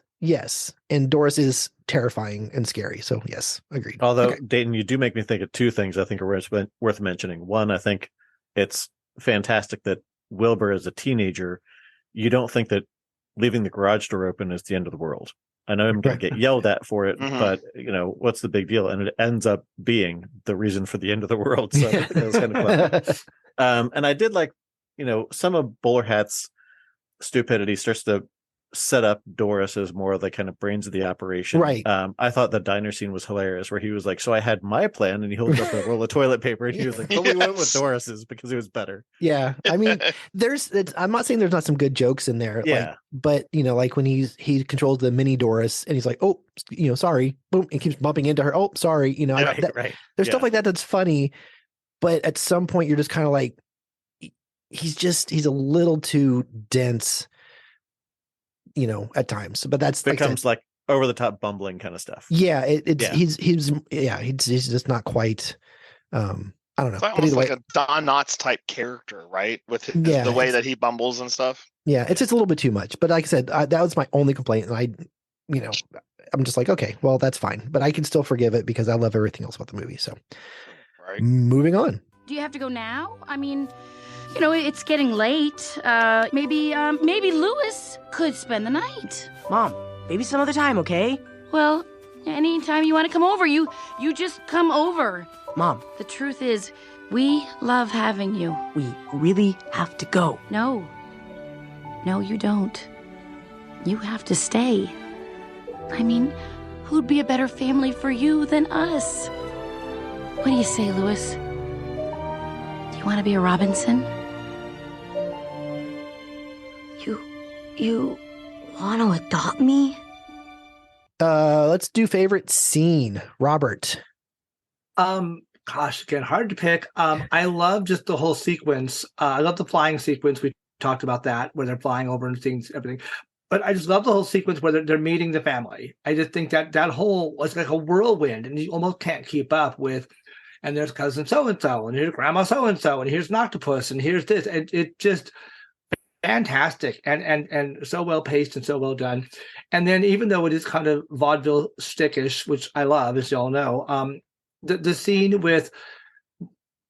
And Doris is terrifying and scary. So yes, agreed. Although, Dayton, you do make me think of two things I think are worth mentioning. One, I think it's fantastic that Wilbur, as a teenager, you don't think that leaving the garage door open is the end of the world. I know I'm going to get yelled at for it, but what's the big deal? And it ends up being the reason for the end of the world. So that was kind of fun. And I did like, some of Bowler Hat's stupidity starts to set up Doris as more of the kind of brains of the operation. Right. I thought the diner scene was hilarious, where he was like, so I had my plan, and he holds up a roll of toilet paper, and he was like, well, we went with Doris's because it was better. Yeah. I mean, I'm not saying there's not some good jokes in there. Yeah. But like when he controls the mini Doris and he's like, oh, sorry, boom, and keeps bumping into her. Oh, sorry. Right. There's stuff like that that's funny, but at some point you're just kind of like, he's a little too dense, at times. But that's becomes like over the top bumbling kind of stuff. Yeah, he's just not quite. I don't know. It's almost like a Don Knotts type character, right? With the way that he bumbles and stuff. Yeah, it's just a little bit too much. But like I said, that was my only complaint, and I'm just like, okay, well, that's fine. But I can still forgive it because I love everything else about the movie. So moving on. Do you have to go now? I mean, it's getting late. Maybe Louis could spend the night. Mom, maybe some other time, okay? Well, anytime you want to come over, you just come over. Mom. The truth is, we love having you. We really have to go. No, you don't. You have to stay. I mean, who'd be a better family for you than us? What do you say, Louis? Do you want to be a Robinson? You want to adopt me? Let's do favorite scene. Robert. Gosh, again, hard to pick. I love just the whole sequence. I love the flying sequence. We talked about that, where they're flying over and seeing everything. But I just love the whole sequence where they're meeting the family. I just think that whole was like a whirlwind, and you almost can't keep up with. And there's cousin so-and-so, and here's grandma so-and-so, and here's an octopus, and here's this. And it just fantastic and so well paced and so well done. And then even though it is kind of vaudeville stickish, which I love, as you all know, the scene with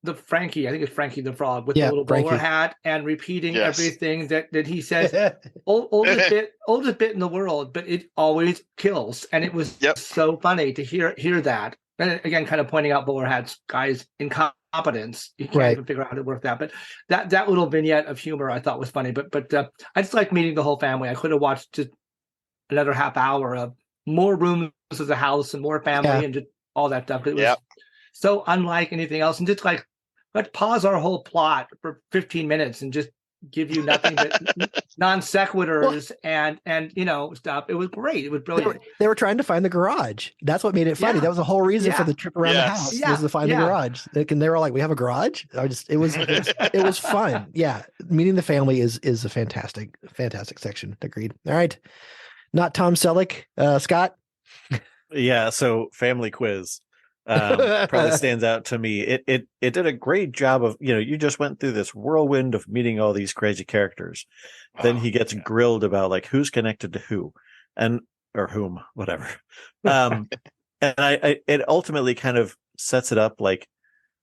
the Frankie, I think it's Frankie the Frog, with the little bowler hat and repeating everything that he says. oldest bit in the world, but it always kills. And it was so funny to hear that. And again, kind of pointing out bowler hats guys' incompetence. You can't even figure out how to work that. But that little vignette of humor I thought was funny. But I just like meeting the whole family. I could have watched just another half hour of more rooms of the house and more family and just all that stuff. It was so unlike anything else. And just like, let's pause our whole plot for 15 minutes and just give you nothing but non sequiturs and stuff. It was great. It was brilliant. They were trying to find the garage. That's what made it funny. That was the whole reason for the trip around the house was to find the garage. And they were like, "We have a garage." It was fun. Yeah, meeting the family is a fantastic section. Agreed. All right, not Tom Selleck. Scott. Yeah. So family quiz. Probably stands out to me. It did a great job of, you just went through this whirlwind of meeting all these crazy characters. Then he gets grilled about like who's connected to who or whom, whatever. And it ultimately kind of sets it up like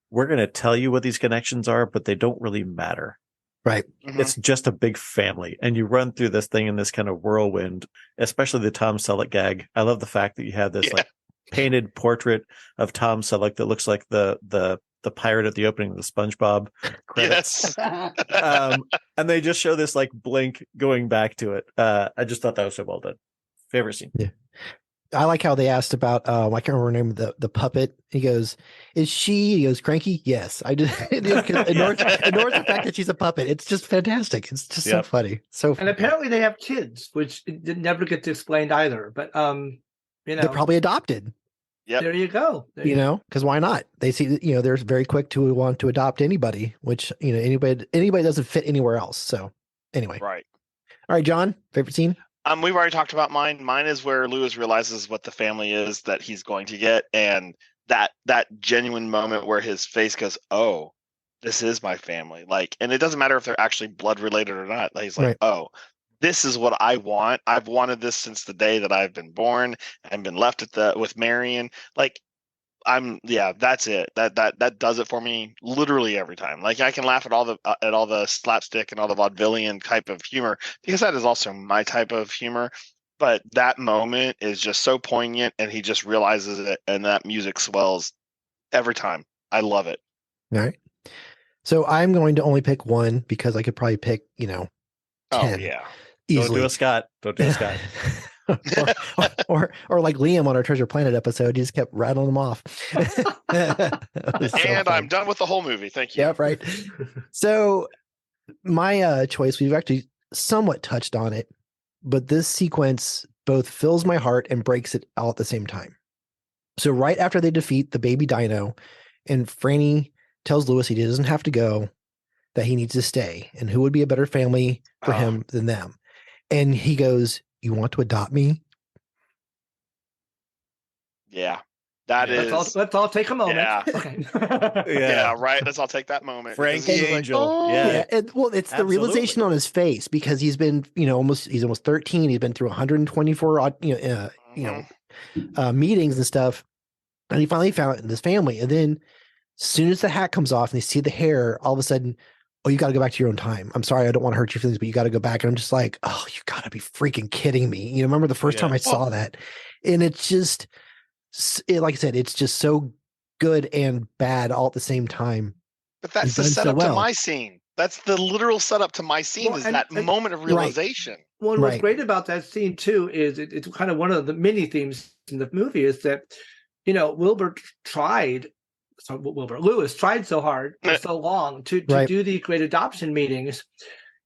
we're going to tell you what these connections are, but they don't really matter. Right. Mm-hmm. It's just a big family. And you run through this thing in this kind of whirlwind, especially the Tom Selleck gag. I love the fact that you have this like painted portrait of Tom Selleck that looks like the pirate at the opening of the SpongeBob credits. And they just show this like blink going back to it. I just thought that was so well done. Favorite scene. Yeah. I like how they asked about I can't remember her name, the puppet. He goes, "Is she?" He goes, "Cranky?" Yes. I just ignores the fact that she's a puppet. It's just fantastic. It's just so funny. So and apparently they have kids, which never gets explained either. But they're probably adopted. Yeah, there you go. Because why not? They see that they're very quick to want to adopt anybody, which anybody doesn't fit anywhere else. So anyway, right. All right, John, favorite scene. We've already talked about mine. Mine is where Louis realizes what the family is that he's going to get, and that genuine moment where his face goes, "Oh, this is my family." Like, and it doesn't matter if they're actually blood related or not. He's like, "Oh, this is what I want. I've wanted this since the day that I've been born and been left with Marion." Like, that's it. That does it for me literally every time. Like, I can laugh at all the slapstick and all the vaudevillian type of humor because that is also my type of humor. But that moment is just so poignant, and he just realizes it, and that music swells every time. I love it. All right. So I'm going to only pick one because I could probably pick 10. Oh yeah. Easily. Don't do a Scott. or like Liam on our Treasure Planet episode, he just kept rattling them off. And I'm done with the whole movie. Thank you. Yeah, right. So my choice, we've actually somewhat touched on it, but this sequence both fills my heart and breaks it all at the same time. So right after they defeat the baby dino, and Franny tells Louis he doesn't have to go, that he needs to stay, and who would be a better family for him than them. And he goes, "You want to adopt me?" Yeah. That Yeah. is. Let's all take a moment. Yeah. Okay. Yeah, right. Let's all take that moment. Frankie Because he's like, Angel. "Oh." Yeah. Well, it's the Absolutely. realization on his face because he's been, he's almost 13. He's been through 124, meetings and stuff, and he finally found it in this family. And then, as soon as the hat comes off and they see the hair, all of a sudden, oh, you got to go back to your own time. I'm sorry, I don't want to hurt your feelings, but you got to go back. And I'm just like, oh, you got to be freaking kidding me. Remember the first time I saw that, and it's just, like I said, it's just so good and bad all at the same time. But that's the setup to my scene. That's the literal setup to my scene. Well, is and- that and- moment of realization. Well, and what's Right. great about that scene too is it's kind of one of the mini themes in the movie is that, Lewis tried so hard for so long to Right. do the great adoption meetings,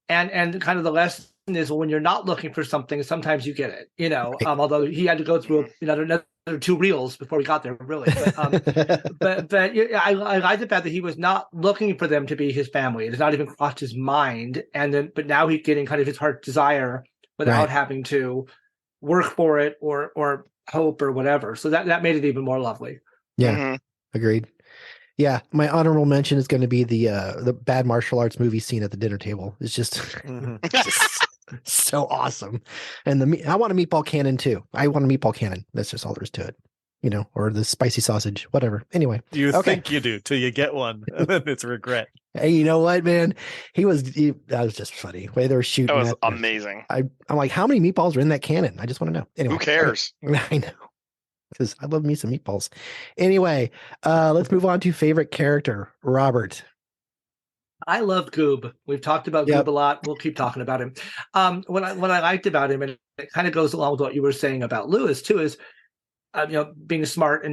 and kind of the lesson is, well, when you're not looking for something, sometimes you get it. Although he had to go through another 2 reels before we got there, really. But yeah, I like the fact that he was not looking for them to be his family. It has not even crossed his mind, but now he's getting kind of his heart's desire without Right. having to work for it or hope or whatever. So that made it even more lovely. Yeah, agreed. Yeah, my honorable mention is going to be the bad martial arts movie scene at the dinner table. It's just, just so awesome. And I want a meatball cannon too. I want a meatball cannon. That's just all there is to it, or the spicy sausage, whatever. Anyway, You think you do till you get one, and then it's regret. Hey, you know what, man? That was just funny. The way they were shooting. That was that. amazing. I'm like, how many meatballs are in that cannon? I just want to know. Anyway, Who cares? I know. Because I love me some meatballs. Anyway, let's move on to favorite character, Robert. I loved Goob. We've talked about Goob a lot. We'll keep talking about him. What I liked about him, and it kind of goes along with what you were saying about Lewis too, is being smart,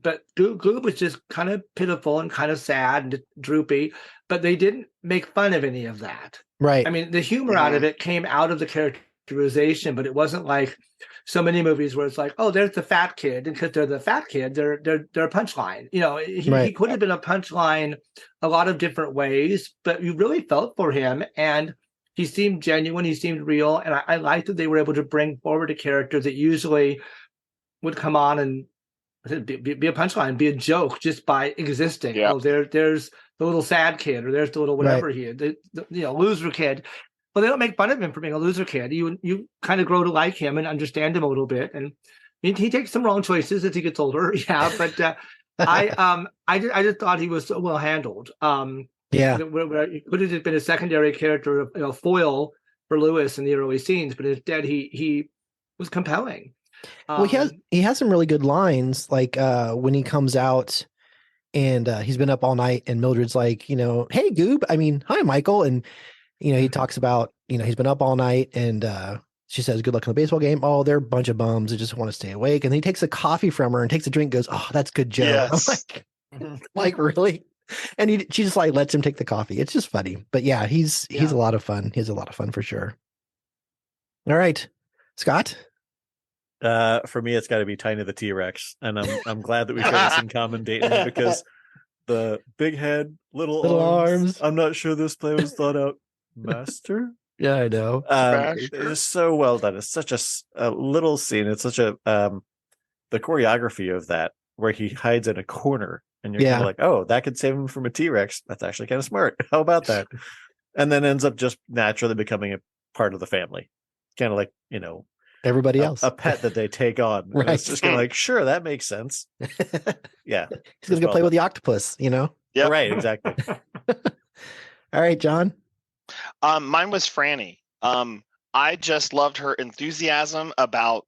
but Goob was just kind of pitiful and kind of sad and droopy, but they didn't make fun of any of that. Right. I mean, the humor out of it came out of the characterization, but it wasn't like so many movies where it's like, oh, there's the fat kid, and because they're the fat kid, they're a punchline. He could have been a punchline a lot of different ways, but you really felt for him, and he seemed genuine, he seemed real, and I liked that they were able to bring forward a character that usually would come on and be a punchline, be a joke just by existing. Yeah. Oh, there's the little sad kid, or there's the little whatever he is, the loser kid. Well, they don't make fun of him for being a loser kid. You kind of grow to like him and understand him a little bit, and he takes some wrong choices as he gets older. Yeah, but I just thought he was so well handled. Where he could have been a secondary character, foil for Lewis in the early scenes, but instead he was compelling. Well, he has some really good lines, like when he comes out and he's been up all night, and Mildred's like, hey, Goob. I mean, hi, Michael, and he talks about, he's been up all night, and she says, good luck on the baseball game. Oh, they're a bunch of bums that just want to stay awake. And then he takes a coffee from her and takes a drink, goes, oh, that's good, Joe. Yes. I'm like, really? And she just like lets him take the coffee. It's just funny. But yeah, he's a lot of fun. He's a lot of fun for sure. All right, Scott. For me, it's got to be Tiny the T-Rex, and I'm glad that we share this in common, Dayton, because the big head, little arms. I'm not sure this play was thought out, Master. Yeah, I know. It is so well done. It's such a little scene. It's such a the choreography of that, where he hides in a corner, and you're kind of like, oh, that could save him from a T-Rex. That's actually kind of smart. How about that? And then ends up just naturally becoming a part of the family, kind of like everybody else, a pet that they take on. Right. It's just kind of like, sure, that makes sense. Yeah, he's gonna go play with the octopus. Yeah, right, exactly. All right, John. Mine was Franny. I just loved her enthusiasm about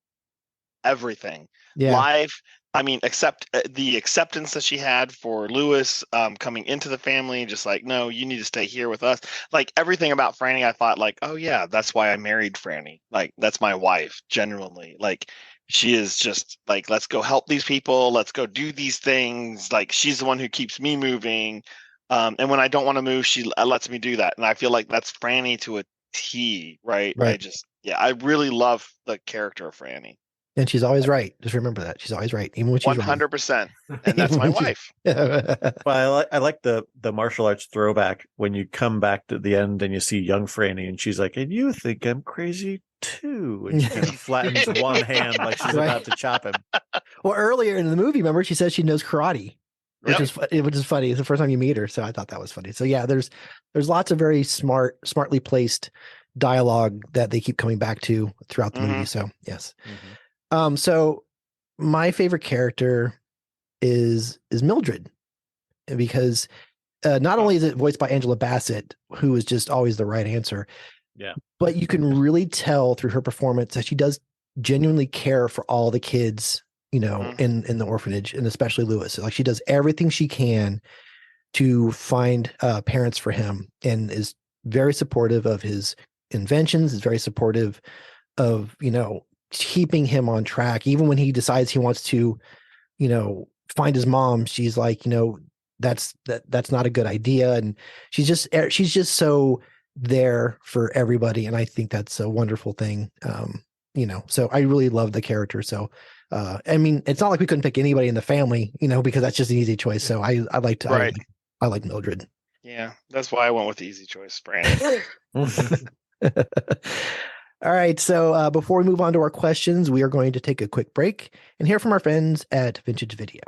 everything. Life. I mean, except the acceptance that she had for Lewis coming into the family, just like, no, you need to stay here with us. Like everything about Franny, I thought like, oh yeah, that's why I married Franny. Like that's my wife, genuinely. Like she is just like, let's go help these people. Let's go do these things. Like she's the one who keeps me moving. And when I don't want to move, she lets me do that. And I feel like that's Franny to a T, right? I really love the character of Franny. And she's always right. Just remember that. She's always right, even when she's 100%. And that's my wife. Well, I like the martial arts throwback when you come back to the end and you see young Franny, and she's like, and you think I'm crazy too. And she kind of flattens one hand like she's about to chop him. Well, earlier in the movie, remember she says she knows karate, which Yep. is funny. It's the first time you meet her, so I thought that was funny. So yeah, there's lots of very smartly placed dialogue that they keep coming back to throughout the movie. So yes. So my favorite character is Mildred, because not only is it voiced by Angela Bassett, who is just always the right answer, but you can really tell through her performance that she does genuinely care for all the kids, in the orphanage, and especially Lewis. Like, she does everything she can to find parents for him, and is very supportive of his inventions, is very supportive of, keeping him on track. Even when he decides he wants to, find his mom, she's like, that's not a good idea. And she's just so there for everybody. And I think that's a wonderful thing. So I really love the character. So, I mean, it's not like we couldn't pick anybody in the family, because that's just an easy choice. So I like Mildred. Yeah, that's why I went with the easy choice, Brandon. All right. So before we move on to our questions, we are going to take a quick break and hear from our friends at Vintage Video.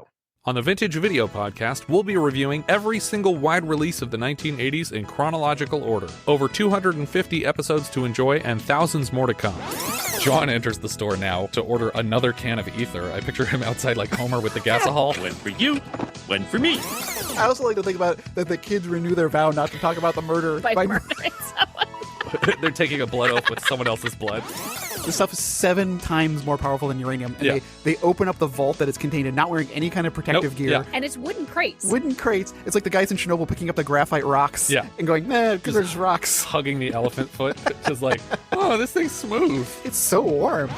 On the Vintage Video Podcast, we'll be reviewing every single wide release of the 1980s in chronological order. Over 250 episodes to enjoy and thousands more to come. John enters the store now to order another can of ether. I picture him outside like Homer with the gasohol. One for you, one for me. I also like to think about that the kids renew their vow not to talk about the murder by murdering someone. They're taking a blood oath with someone else's blood. This stuff is 7 times more powerful than uranium. And they open up the vault that it's contained in, not wearing any kind of protective gear. Yeah. And it's wooden crates. It's like the guys in Chernobyl picking up the graphite rocks and going, nah, because there's rocks. Hugging the elephant foot. Just like, oh, this thing's smooth. It's so warm.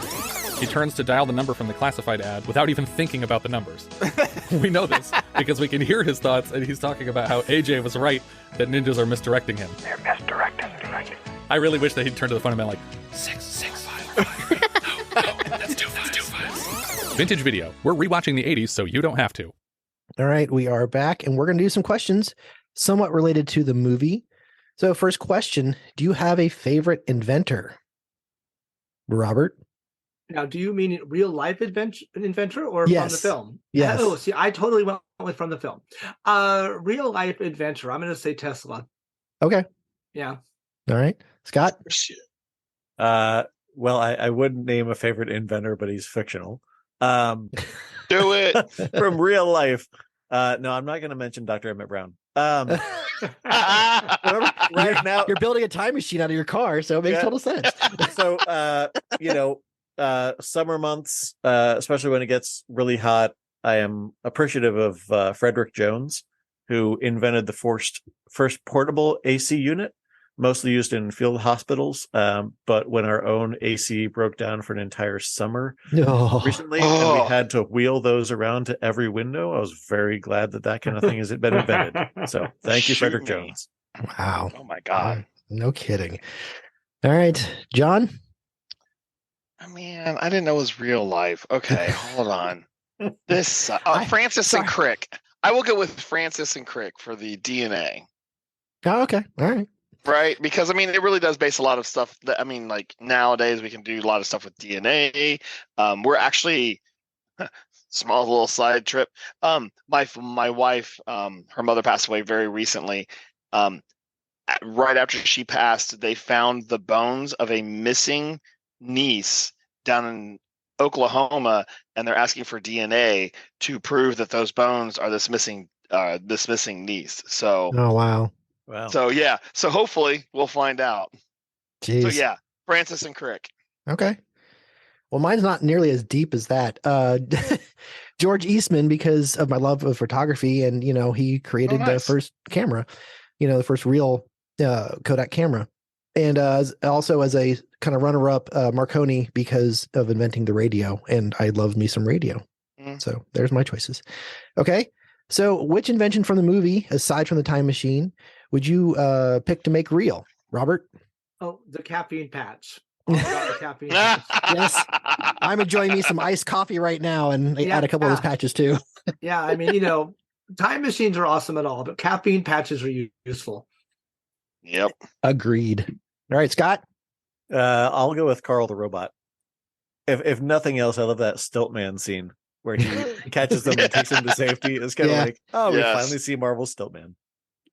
He turns to dial the number from the classified ad without even thinking about the numbers. We know this because we can hear his thoughts, and he's talking about how AJ was right that ninjas are misdirecting him. They're misdirecting. I really wish that he'd turn to the phone and been like, 6, 6, 5, 5. No, that's 2 5s. Vintage Video. We're rewatching the 80s so you don't have to. All right, we are back, and we're going to do some questions somewhat related to the movie. So first question, do you have a favorite inventor? Robert? Now, do you mean real life inventor or Yes. from the film? Yes. Oh, see, I totally went with from the film. Real life inventor. I'm going to say Tesla. Okay. Yeah. All right. Scott? Well, I wouldn't name a favorite inventor, but he's fictional. Do it. From real life. No, I'm not going to mention Dr. Emmett Brown. Right now, You're building a time machine out of your car, so it makes total sense. So, summer months, especially when it gets really hot, I am appreciative of Frederick Jones, who invented the first portable AC unit, mostly used in field hospitals. But when our own AC broke down for an entire summer recently, and we had to wheel those around to every window, I was very glad that kind of thing has been invented. So thank you, Frederick Jones. Wow. Oh my God. No kidding. All right, John? Oh, man, I didn't know it was real life. Okay, hold on. This Francis and Crick. I will go with Francis and Crick for the DNA. Oh, okay. All right. Right, because I mean, it really does base a lot of stuff. That I mean, like nowadays we can do a lot of stuff with DNA. We're actually small little side trip. My wife, her mother passed away very recently. Right after she passed, they found the bones of a missing niece down in Oklahoma, and they're asking for DNA to prove that those bones are this missing niece. So, oh wow. Wow. So yeah, so hopefully we'll find out. Jeez. So yeah, Francis and Crick. Okay. Well, mine's not nearly as deep as that. George Eastman, because of my love of photography, and he created the first camera, the first real Kodak camera, and also as a kind of runner-up, Marconi, because of inventing the radio, and I love me some radio. So there's my choices. Okay. So which invention from the movie, aside from the time machine, would you pick to make real, Robert? Oh, the caffeine patch. The caffeine patch. Yes. I'm enjoying me some iced coffee right now, and add a couple of those patches too. Yeah, I mean, time machines are awesome and all, but caffeine patches are useful. Yep. Agreed. All right, Scott? I'll go with Carl the Robot. If nothing else, I love that Stiltman scene where he catches them and takes them to safety. It's kind of Yeah. like, oh, we Yes. finally see Marvel Stiltman.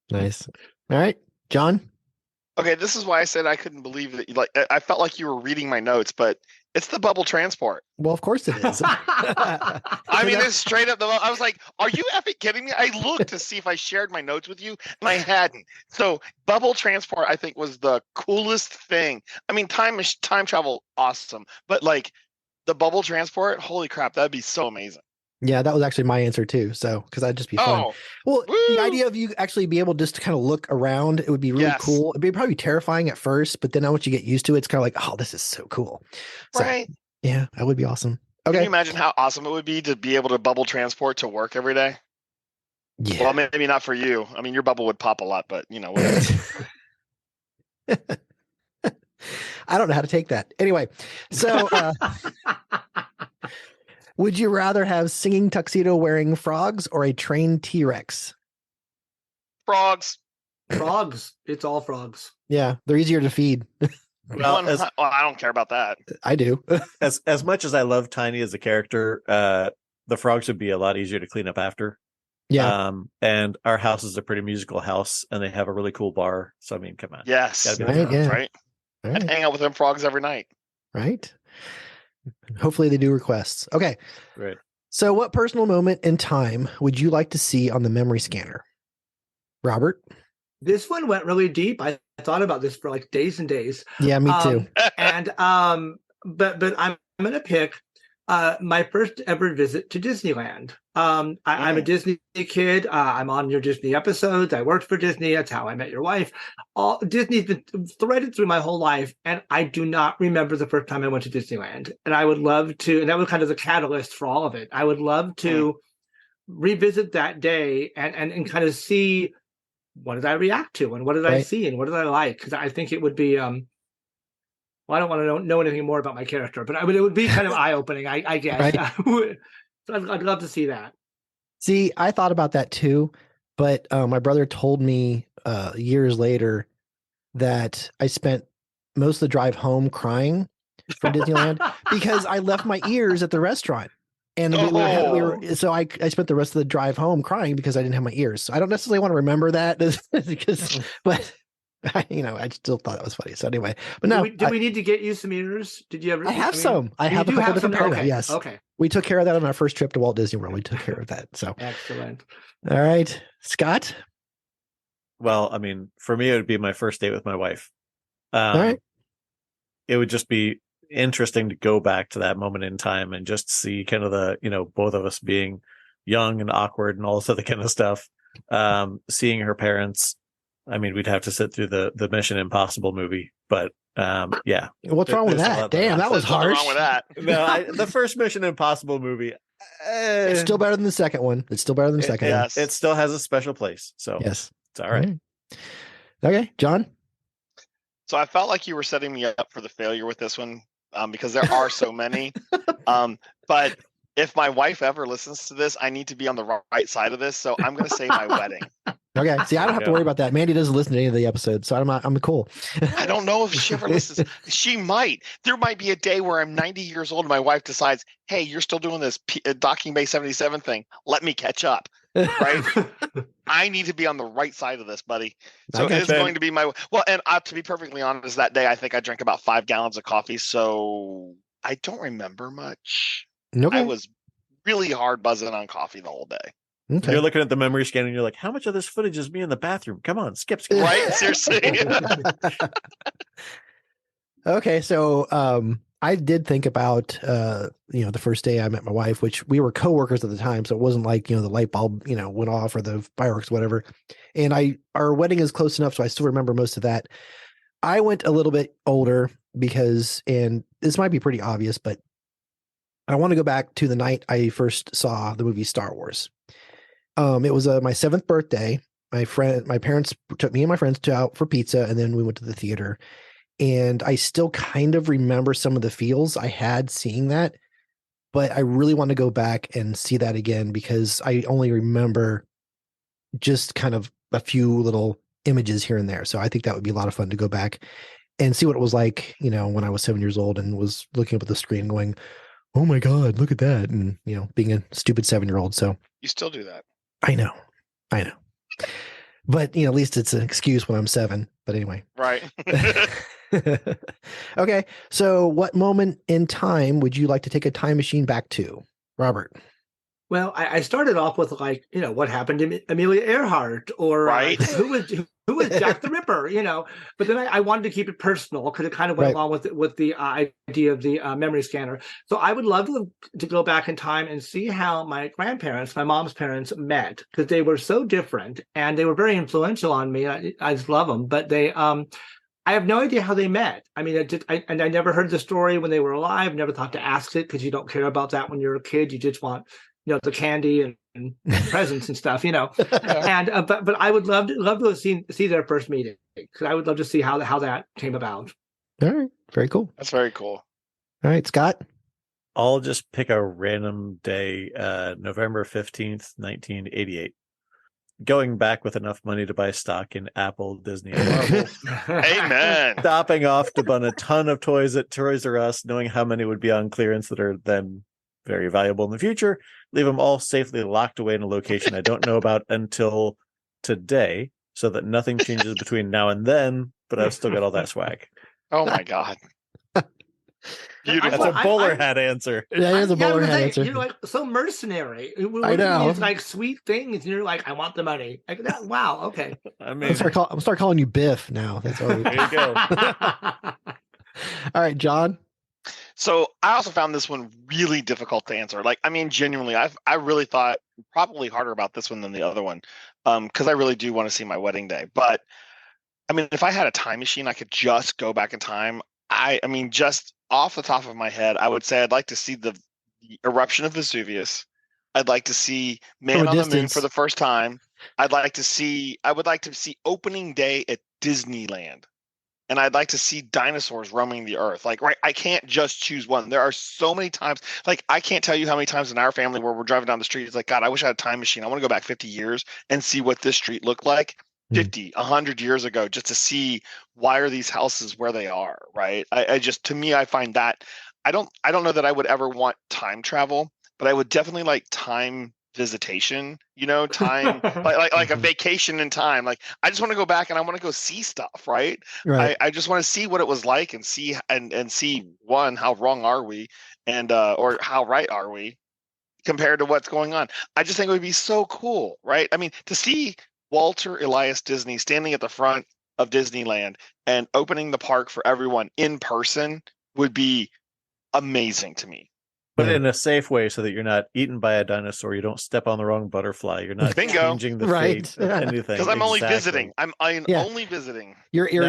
Nice. All right, John. Okay, this is why I said I couldn't believe that. Like, I felt like you were reading my notes, but it's the bubble transport. Well, of course it is. I mean, it's straight up. I was like, "Are you effing kidding me?" I looked to see if I shared my notes with you, and I hadn't. So, bubble transport, I think, was the coolest thing. I mean, time travel, awesome, but like the bubble transport, holy crap, that'd be so amazing. Yeah, that was actually my answer too. So, because that'd just be fun. Oh, Well, woo! the idea of you actually be able just to kind of look around, it would be really Yes. cool. It'd be probably terrifying at first, but then once you get used to it, it's kind of like, oh, this is so cool. So, Right? yeah, that would be awesome. Can Okay. you imagine how awesome it would be to be able to bubble transport to work every day? Yeah. Well, maybe not for you. I mean, your bubble would pop a lot, but you know, whatever. I don't know how to take that. Anyway, so would you rather have singing tuxedo wearing frogs or a trained T-Rex? Frogs. Frogs. It's all frogs. Yeah, they're easier to feed. Well, I don't care about that. I do. as much as I love Tiny as a character, the frogs would be a lot easier to clean up after. Yeah. And our house is a pretty musical house, and they have a really cool bar. So I mean, come on. Yes. Gotta be Right, the frogs. yeah. Right. All I'd right. hang out with them frogs every night. Right. Hopefully they do requests. Okay. Right. So what personal moment in time would you like to see on the memory scanner? Robert? This one went really deep. I thought about this for like days and days. Yeah, me too. And but I'm gonna pick my first ever visit to Disneyland. I'm a Disney kid. I'm on your Disney episodes. I worked for Disney. That's how I met your wife. All Disney's been threaded through my whole life, and I do not remember the first time I went to Disneyland. And I would love to, and that was kind of the catalyst for all of it. I would love to revisit that day and kind of see what did I react to and what did I see and what did I like? Because I think it would be well, I don't want to know anything more about my character, but it would be kind of eye-opening, I guess. Right. So I'd love to see that. See, I thought about that too, but my brother told me years later that I spent most of the drive home crying from Disneyland because I left my ears at the restaurant. And so I spent the rest of the drive home crying because I didn't have my ears. So I don't necessarily want to remember that because, but I still thought that was funny. So anyway, but no, Did we need to get you some ears? Did you ever? I have some. I have a couple different pairs. Okay. Yes. Okay. We took care of that on our first trip to Walt Disney World. We took care of that. So excellent. All right, Scott. Well, I mean, for me, it would be my first date with my wife. All right. It would just be interesting to go back to that moment in time and just see kind of the, both of us being young and awkward and all this other kind of stuff. Seeing her parents. I mean, we'd have to sit through the Mission Impossible movie, but yeah. What's wrong with that? Damn, that was harsh. Wrong with that? No, the first Mission Impossible movie. It's still better than the second one. It's still better than the second one. It still has a special place. So yes, it's all right. Okay, John. So I felt like you were setting me up for the failure with this one because there are so many. But if my wife ever listens to this, I need to be on the right side of this. So I'm going to say my wedding. Okay. See, I don't have to worry about that. Mandy doesn't listen to any of the episodes, so I'm cool. I don't know if she ever listens. She might. There might be a day where I'm 90 years old and my wife decides, hey, you're still doing this Docking Bay 77 thing. Let me catch up. Right? I need to be on the right side of this, buddy. So it's going to be my and to be perfectly honest, that day I think I drank about 5 gallons of coffee, so I don't remember much. Okay. I was really hard buzzing on coffee the whole day. Okay. You're looking at the memory scan and you're like, how much of this footage is me in the bathroom? Come on, skip. Right? Seriously. Okay, so I did think about the first day I met my wife, which we were coworkers at the time, so it wasn't like the light bulb went off or the fireworks, whatever. And our wedding is close enough, so I still remember most of that. I went a little bit older because, and this might be pretty obvious, but I want to go back to the night I first saw the movie Star Wars. It was my 7th birthday. My parents took me and my friends out for pizza, and then we went to the theater. And I still kind of remember some of the feels I had seeing that, but I really want to go back and see that again because I only remember just kind of a few little images here and there. So I think that would be a lot of fun to go back and see what it was like, when I was 7 years old and was looking up at the screen going, oh my God, look at that. And, being a stupid 7-year-old. So You still do that. I know. But, at least it's an excuse when I'm 7. But anyway. Right. Okay. So what moment in time would you like to take a time machine back to, Robert? Well, I started off with what happened to Amelia Earhart, or right. who was Jack the Ripper, But then I wanted to keep it personal because it kind of went along with the idea of the memory scanner. So I would love to go back in time and see how my grandparents, my mom's parents, met, because they were so different and they were very influential on me. I just love them, but they I have no idea how they met. I mean, I never heard the story when they were alive. Never thought to ask it, because you don't care about that when you're a kid. You just want the candy and presents and stuff, And but I would love to see their first meeting, because I would love to see how that came about. All right, very cool. That's very cool. All right, Scott. I'll just pick a random day, November 15th, 1988. Going back with enough money to buy stock in Apple, Disney, and Marvel. Amen. Stopping off to buy a ton of toys at Toys R Us, knowing how many would be on clearance that are then very valuable in the future. Leave them all safely locked away in a location I don't know about until today, so that nothing changes between now and then, but I've still got all that swag. Oh my God. Beautiful. That's a bowler hat answer. Yeah, it is a bowler hat answer. You're like so mercenary. I know. These like sweet things, and you're like, I want the money. Like that. Wow. Okay. I mean, I'm start calling you Biff now. That's all. There you go. All right, John. So I also found this one really difficult to answer. Like, I mean, genuinely, I really thought probably harder about this one than the other one, because I really do want to see my wedding day. But I mean, if I had a time machine, I could just go back in time. I mean, just off the top of my head, I would say I'd like to see the eruption of Vesuvius. I'd like to see Man on the Moon for the first time. I would like to see opening day at Disneyland. And I'd like to see dinosaurs roaming the earth. Like, right, I can't just choose one. There are so many times, like, I can't tell you how many times in our family where we're driving down the street, it's like, God, I wish I had a time machine. I want to go back 50 years and see what this street looked like 50, 100 years ago, just to see why are these houses where they are, right? I just, to me, I find that, I don't know that I would ever want time travel, but I would definitely like time visitation, time like a vacation in time. Like, I just want to go back and I want to go see stuff, right? I just want to see what it was like and see and see, one, how wrong are we, and or how right are we compared to what's going on. I just think it would be so cool, right? I mean, to see Walter Elias Disney standing at the front of Disneyland and opening the park for everyone in person would be amazing to me. But in a safe way, so that you're not eaten by a dinosaur, you don't step on the wrong butterfly, you're not changing the fate of anything. Because I'm only visiting. I'm only visiting. You're in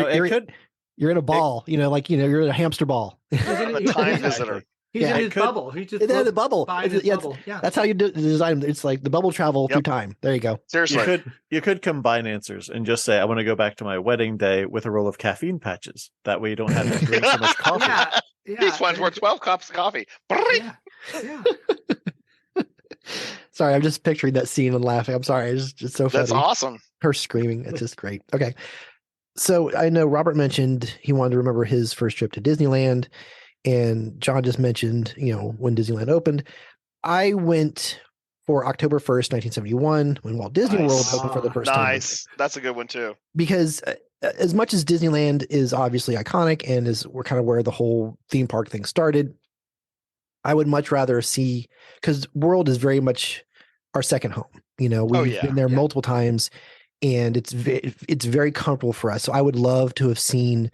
a ball, you're in a hamster ball. I'm a time visitor. He's in his bubble. He's just in the bubble. bubble. Yeah. That's how you design. It's like the bubble travel through time. There you go. Seriously, you could combine answers and just say, I want to go back to my wedding day with a roll of caffeine patches. That way, you don't have to drink so much coffee. These ones were 12 cups of coffee. Yeah. Sorry, I'm just picturing that scene and laughing. I'm sorry. It's just so funny. That's awesome. Her screaming. It's just great. Okay. So I know Robert mentioned he wanted to remember his first trip to Disneyland. And John just mentioned, when Disneyland opened. I went for October 1st, 1971, when Walt Disney World opened for the first time. Nice. That's a good one, too. Because as much as Disneyland is obviously iconic and we're kind of where the whole theme park thing started, I would much rather see, because World is very much our second home. We've been there multiple times, and it's very comfortable for us. So I would love to have seen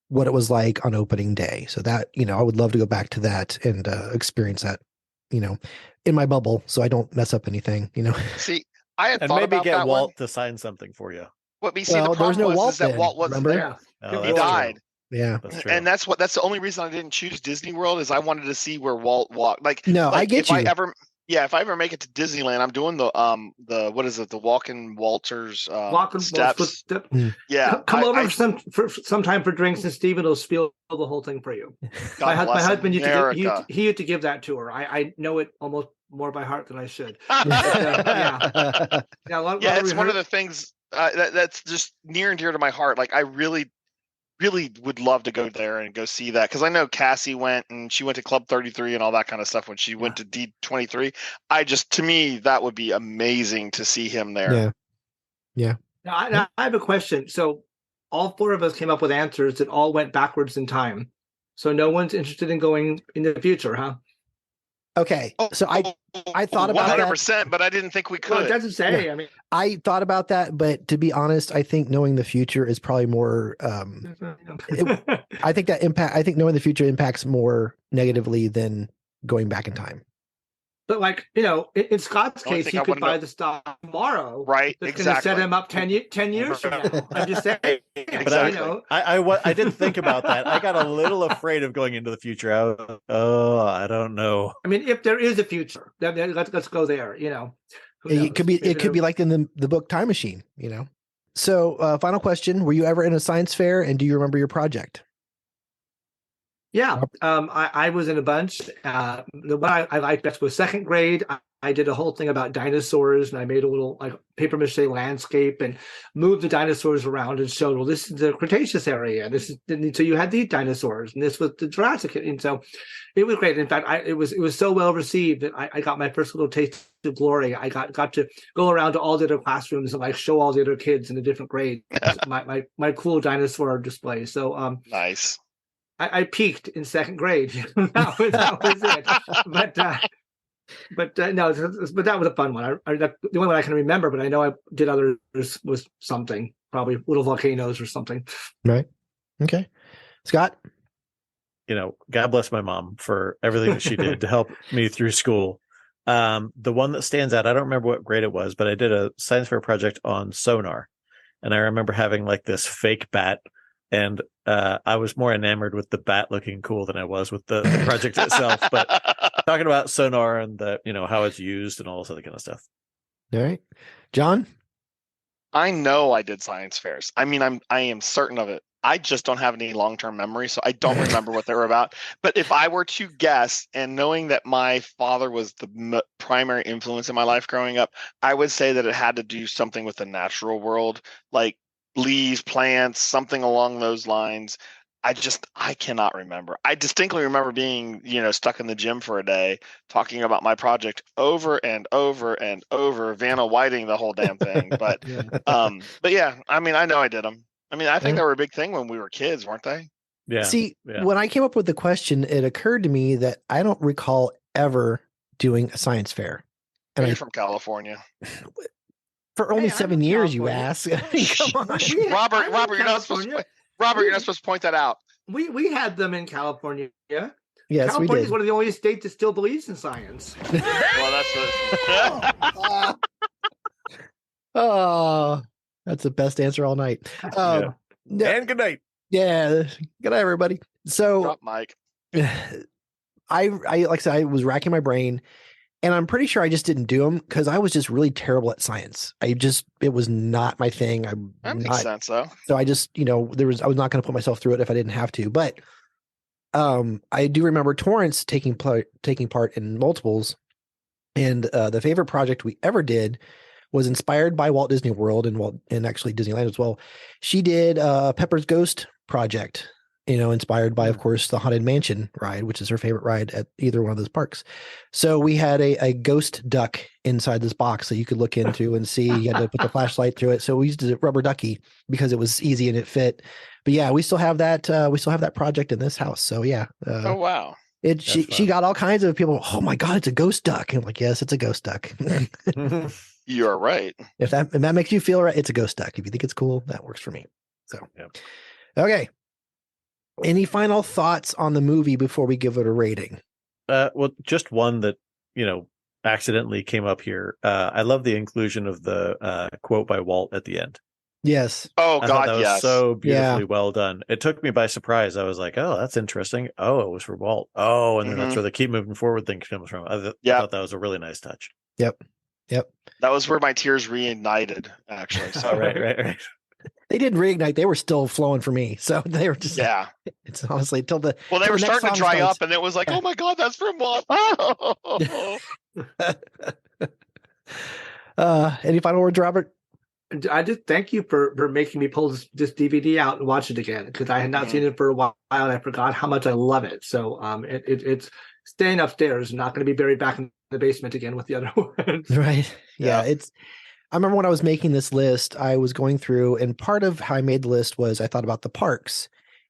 what it was like on opening day. So that, I would love to go back to that and experience that, in my bubble, so I don't mess up anything, See, I had and thought maybe about get that Walt one. to sign something for you. What we see, the problem was that Walt wasn't there. He died. Yeah, and that's the only reason I didn't choose Disney World, is I wanted to see where Walt walked. I get you. If I ever make it to Disneyland, I'm doing the what is it, the Walking Walters steps. Yeah, come over sometime for drinks, and Steven will spill the whole thing for you. My husband used to give that tour. I know it almost more by heart than I should. It's one of the things that's just near and dear to my heart. Like, I really really would love to go there and go see that, because I know Cassie went, and she went to Club 33 and all that kind of stuff when she went to D23. To me, that would be amazing to see him there. Yeah. Now, I have a question. So all four of us came up with answers that all went backwards in time. So no one's interested in going in the future, huh? Okay. So I thought about 100%, that, but I didn't think we could. Well, it doesn't say. Yeah. I mean, I thought about that, but to be honest, I think knowing the future is probably more. I think knowing the future impacts more negatively than going back in time. but like, in Scott's The only case, thing he I could wouldn't buy know- the stock tomorrow. Right, That's going to set exactly. him up 10 years from now. I'm just saying. But I did think about that. I got a little afraid of going into the future. I don't know. I mean, if there is a future, then let's go there. Who It knows? could be. Maybe It could be like in the book Time Machine. So, final question: were you ever in a science fair, and do you remember your project? Yeah, I was in a bunch. The one I liked best was second grade. I did a whole thing about dinosaurs, and I made a little like paper mache landscape and moved the dinosaurs around and showed, well, this is the Cretaceous area. So you had these dinosaurs, and this was the Jurassic, and so it was great. In fact, it was so well received that I got my first little taste of glory. I got to go around to all the other classrooms and like show all the other kids in the different grades my cool dinosaur display. So nice. I peaked in second grade. that was it. But that was a fun one. The only one I can remember, but I know I did others was something, probably little volcanoes or something. Right. Okay. Scott? God bless my mom for everything that she did to help me through school. The one that stands out, I don't remember what grade it was, but I did a science fair project on sonar. And I remember having like this fake bat. And I was more enamored with the bat looking cool than I was with the project itself. But talking about sonar and how it's used and all this other kind of stuff. All right, John. I know I did science fairs. I mean, I am certain of it. I just don't have any long-term memory, so I don't remember what they were about. But if I were to guess, and knowing that my father was the primary influence in my life growing up, I would say that it had to do something with the natural world, like leaves, plants, something along those lines. I cannot remember. I distinctly remember being, stuck in the gym for a day talking about my project over and over and over, Vanna Whiting the whole damn thing. But yeah, I mean, I know I did them. I mean, I think they were a big thing when we were kids, weren't they? Yeah. See, when I came up with the question, it occurred to me that I don't recall ever doing a science fair. And you're from California. For only 7 years, you ask. I mean, come on. Robert, you're not supposed to point that out. We had them in California. Yeah. Yes, California we did. is one of the only states that still believes in science. Well, Oh, that's the best answer all night. And good night. Yeah. Good night, everybody. So, drop Mike. I like I said, I was racking my brain. And I'm pretty sure I just didn't do them because I was just really terrible at science. It was not my thing. That makes sense, though. So I just, I was not going to put myself through it if I didn't have to. But I do remember Torrance taking part in multiples. And the favorite project we ever did was inspired by Walt Disney World and actually Disneyland as well. She did Pepper's Ghost project. Inspired by, of course, the Haunted Mansion ride, which is her favorite ride at either one of those parks. So we had a ghost duck inside this box that you could look into and see. You had to put the flashlight through it. So we used a rubber ducky because it was easy and it fit. But yeah, we still have that. We still have that project in this house. So yeah. Oh wow. She got all kinds of people. Oh my God, it's a ghost duck. And I'm like, yes, it's a ghost duck. You're right. If that makes you feel right, it's a ghost duck. If you think it's cool, that works for me. So okay. Any final thoughts on the movie before we give it a rating? Well, just one that, accidentally came up here. I love the inclusion of the quote by Walt at the end. Yes. Oh, I God, that was yes. so beautifully well done. It took me by surprise. I was like, oh, that's interesting. Oh, it was for Walt. Oh, and then that's where the keep moving forward thing comes from. I thought that was a really nice touch. Yep. That was where my tears reignited, actually. So right. They didn't reignite. They were still flowing for me. So they were just, it's honestly till the, well, they were starting to dry up and it was like, oh my God, that's from what? Any final words, Robert? I just thank you for making me pull this DVD out and watch it again, because I had not seen it for a while and I forgot how much I love it. So it's staying upstairs, not going to be buried back in the basement again with the other ones. Right. Yeah. I remember when I was making this list, I was going through, and part of how I made the list was I thought about the parks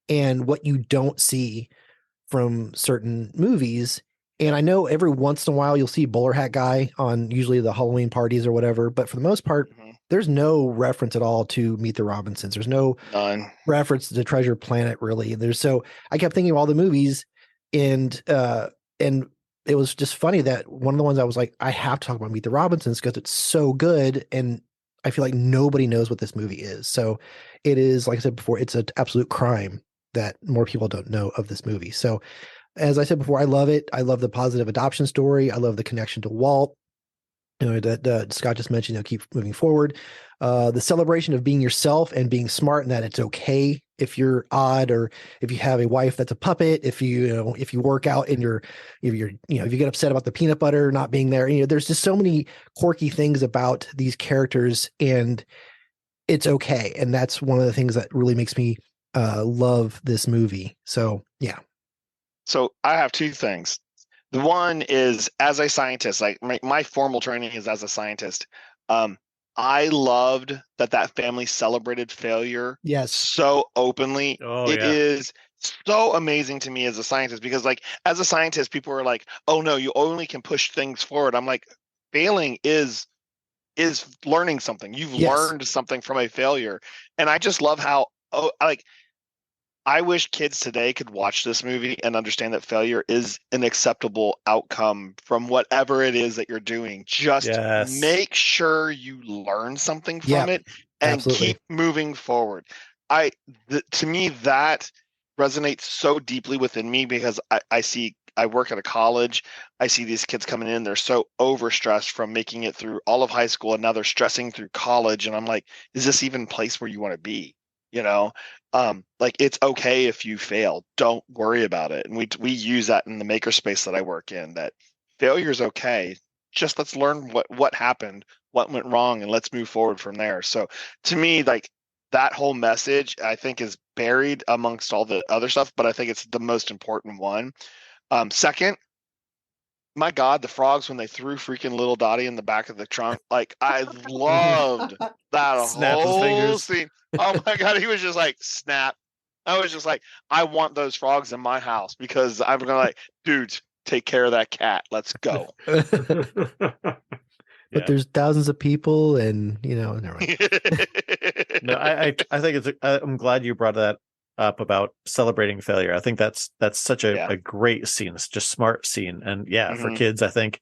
and what you don't see from certain movies. And I know every once in a while you'll see bowler hat guy on usually the Halloween parties or whatever, but for the most part, there's no reference at all to Meet the Robinsons. There's no reference to Treasure Planet, really. So I kept thinking of all the movies, and it was just funny that one of the ones I was like, I have to talk about Meet the Robinsons because it's so good, and I feel like nobody knows what this movie is. So it is, like I said before, it's an absolute crime that more people don't know of this movie. So as I said before, I love it. I love the positive adoption story. I love the connection to Walt. That Scott just mentioned, keep moving forward. The celebration of being yourself and being smart, and that it's okay if you're odd, or if you have a wife that's a puppet, if you work out and if you get upset about the peanut butter not being there. There's just so many quirky things about these characters, and it's okay. And that's one of the things that really makes me love this movie. So yeah. So I have two things. The one is, as a scientist, like my formal training is as a scientist. I loved that family celebrated failure so openly. It is so amazing to me as a scientist, because like as a scientist, people are like, oh no, you only can push things forward. I'm like, failing is learning something. You've learned something from a failure. And I just love how I wish kids today could watch this movie and understand that failure is an acceptable outcome from whatever it is that you're doing. Just make sure you learn something from it and keep moving forward. To me, that resonates so deeply within me, because I work at a college. I see these kids coming in. They're so overstressed from making it through all of high school, and now they're stressing through college. And I'm like, is this even a place where you want to be? Like, it's okay if you fail. Don't worry about it. And we use that in the makerspace that I work in, that failure is okay. Just let's learn what happened, what went wrong, and let's move forward from there. So to me, like, that whole message, I think, is buried amongst all the other stuff, but I think it's the most important one. Second, my God, the frogs, when they threw freaking little Dottie in the back of the trunk, like, I loved that whole scene. Oh my God, he was just like, snap. I was just like, I want those frogs in my house, because I'm gonna like, dudes, take care of that cat. Let's go. But there's thousands of people, and never mind. No, I think I'm glad you brought that up about celebrating failure. I think that's such a great scene. It's just smart scene. And for kids, I think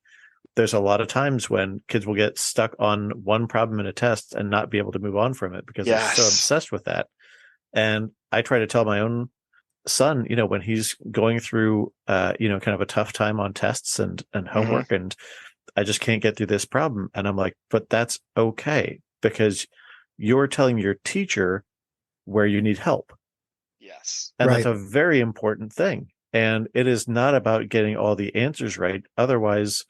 there's a lot of times when kids will get stuck on one problem in a test and not be able to move on from it because they're so obsessed with that. And I try to tell my own son, when he's going through, kind of a tough time on tests and homework, and I just can't get through this problem. And I'm like, but that's okay, because you're telling your teacher where you need help. Yes. And that's a very important thing. And it is not about getting all the answers right. Otherwise,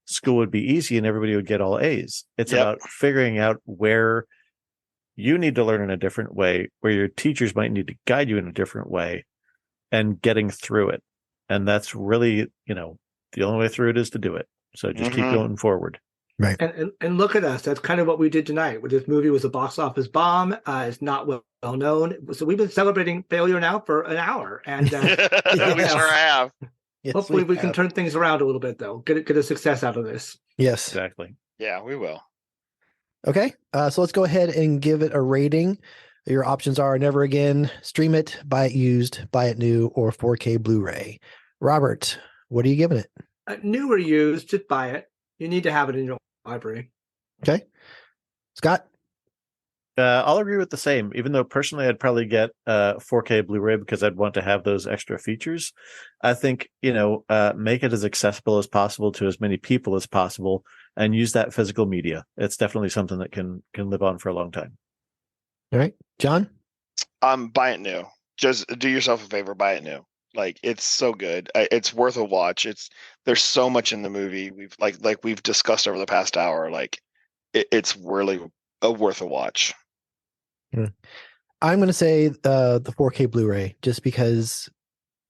school would be easy and everybody would get all A's. It's about figuring out where you need to learn in a different way, where your teachers might need to guide you in a different way, and getting through it. And that's really, the only way through it is to do it. So just keep going forward. Right. And look at us. That's kind of what we did tonight. This movie was a box office bomb. It's not well known. So we've been celebrating failure now for an hour. And we sure have. Yes, hopefully we can turn things around a little bit, though. Get a success out of this. Yes. Exactly. Yeah, we will. Okay. So let's go ahead and give it a rating. Your options are Never Again, Stream It, Buy It Used, Buy It New, or 4K Blu-ray. Robert, what are you giving it? New or used, just buy it. You need to have it in your library. Okay. Scott? I'll agree with the same, even though personally I'd probably get 4K Blu-ray because I'd want to have those extra features. I think, make it as accessible as possible to as many people as possible and use that physical media. It's definitely something that can live on for a long time. All right. John? Buy it new. Just do yourself a favor, buy it new. Like, it's so good. It's worth a watch. There's so much in the movie we've discussed over the past hour. Like, it's really worth a watch. I'm going to say the 4K Blu-ray, just because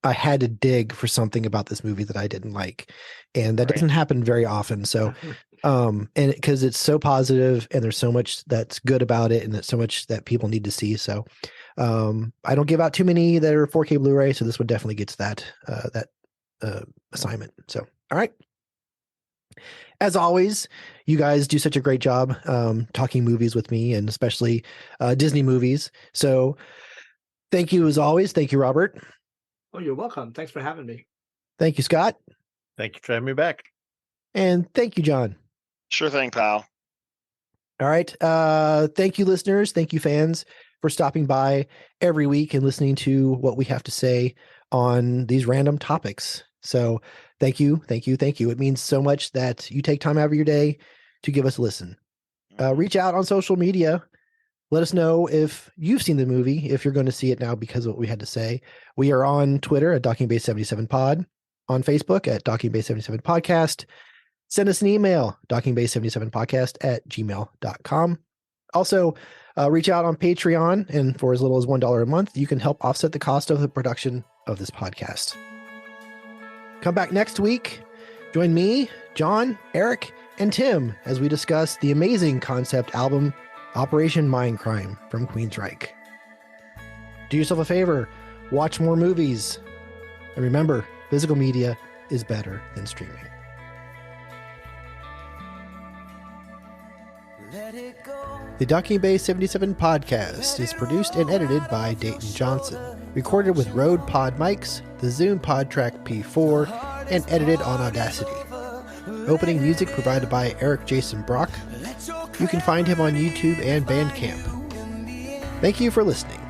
I had to dig for something about this movie that I didn't like, and that doesn't happen very often. So, and because it's so positive, and there's so much that's good about it, and there's so much that people need to see. So, I don't give out too many that are 4K Blu-ray. So this one definitely gets that assignment. So, all right. As always, you guys do such a great job talking movies with me, and especially Disney movies. So, thank you as always. Thank you, Robert. Oh, you're welcome. Thanks for having me. Thank you, Scott. Thank you for having me back. And thank you, John. Sure thing, pal. All right. Thank you, listeners. Thank you, fans, for stopping by every week and listening to what we have to say on these random topics. So thank you. Thank you. Thank you. It means so much that you take time out of your day to give us a listen. Reach out on social media. Let us know if you've seen the movie, if you're going to see it now because of what we had to say. We are on Twitter at DockingBase77Pod, on Facebook at DockingBase77Podcast. Send us an email, DockingBase77Podcast@gmail.com. Also, reach out on Patreon, and for as little as $1 a month, you can help offset the cost of the production of this podcast. Come back next week. Join me, John, Eric, and Tim as we discuss the amazing concept album Operation Mindcrime from Queensryche. Do yourself a favor, watch more movies, and remember, physical media is better than streaming. The Docking Bay 77 podcast is produced and edited by Dayton Johnson, recorded with Rode Pod mics, the Zoom PodTrack P4, and edited on Audacity. Opening music provided by Eric Jason Brock. You can find him on YouTube and Bandcamp. Thank you for listening.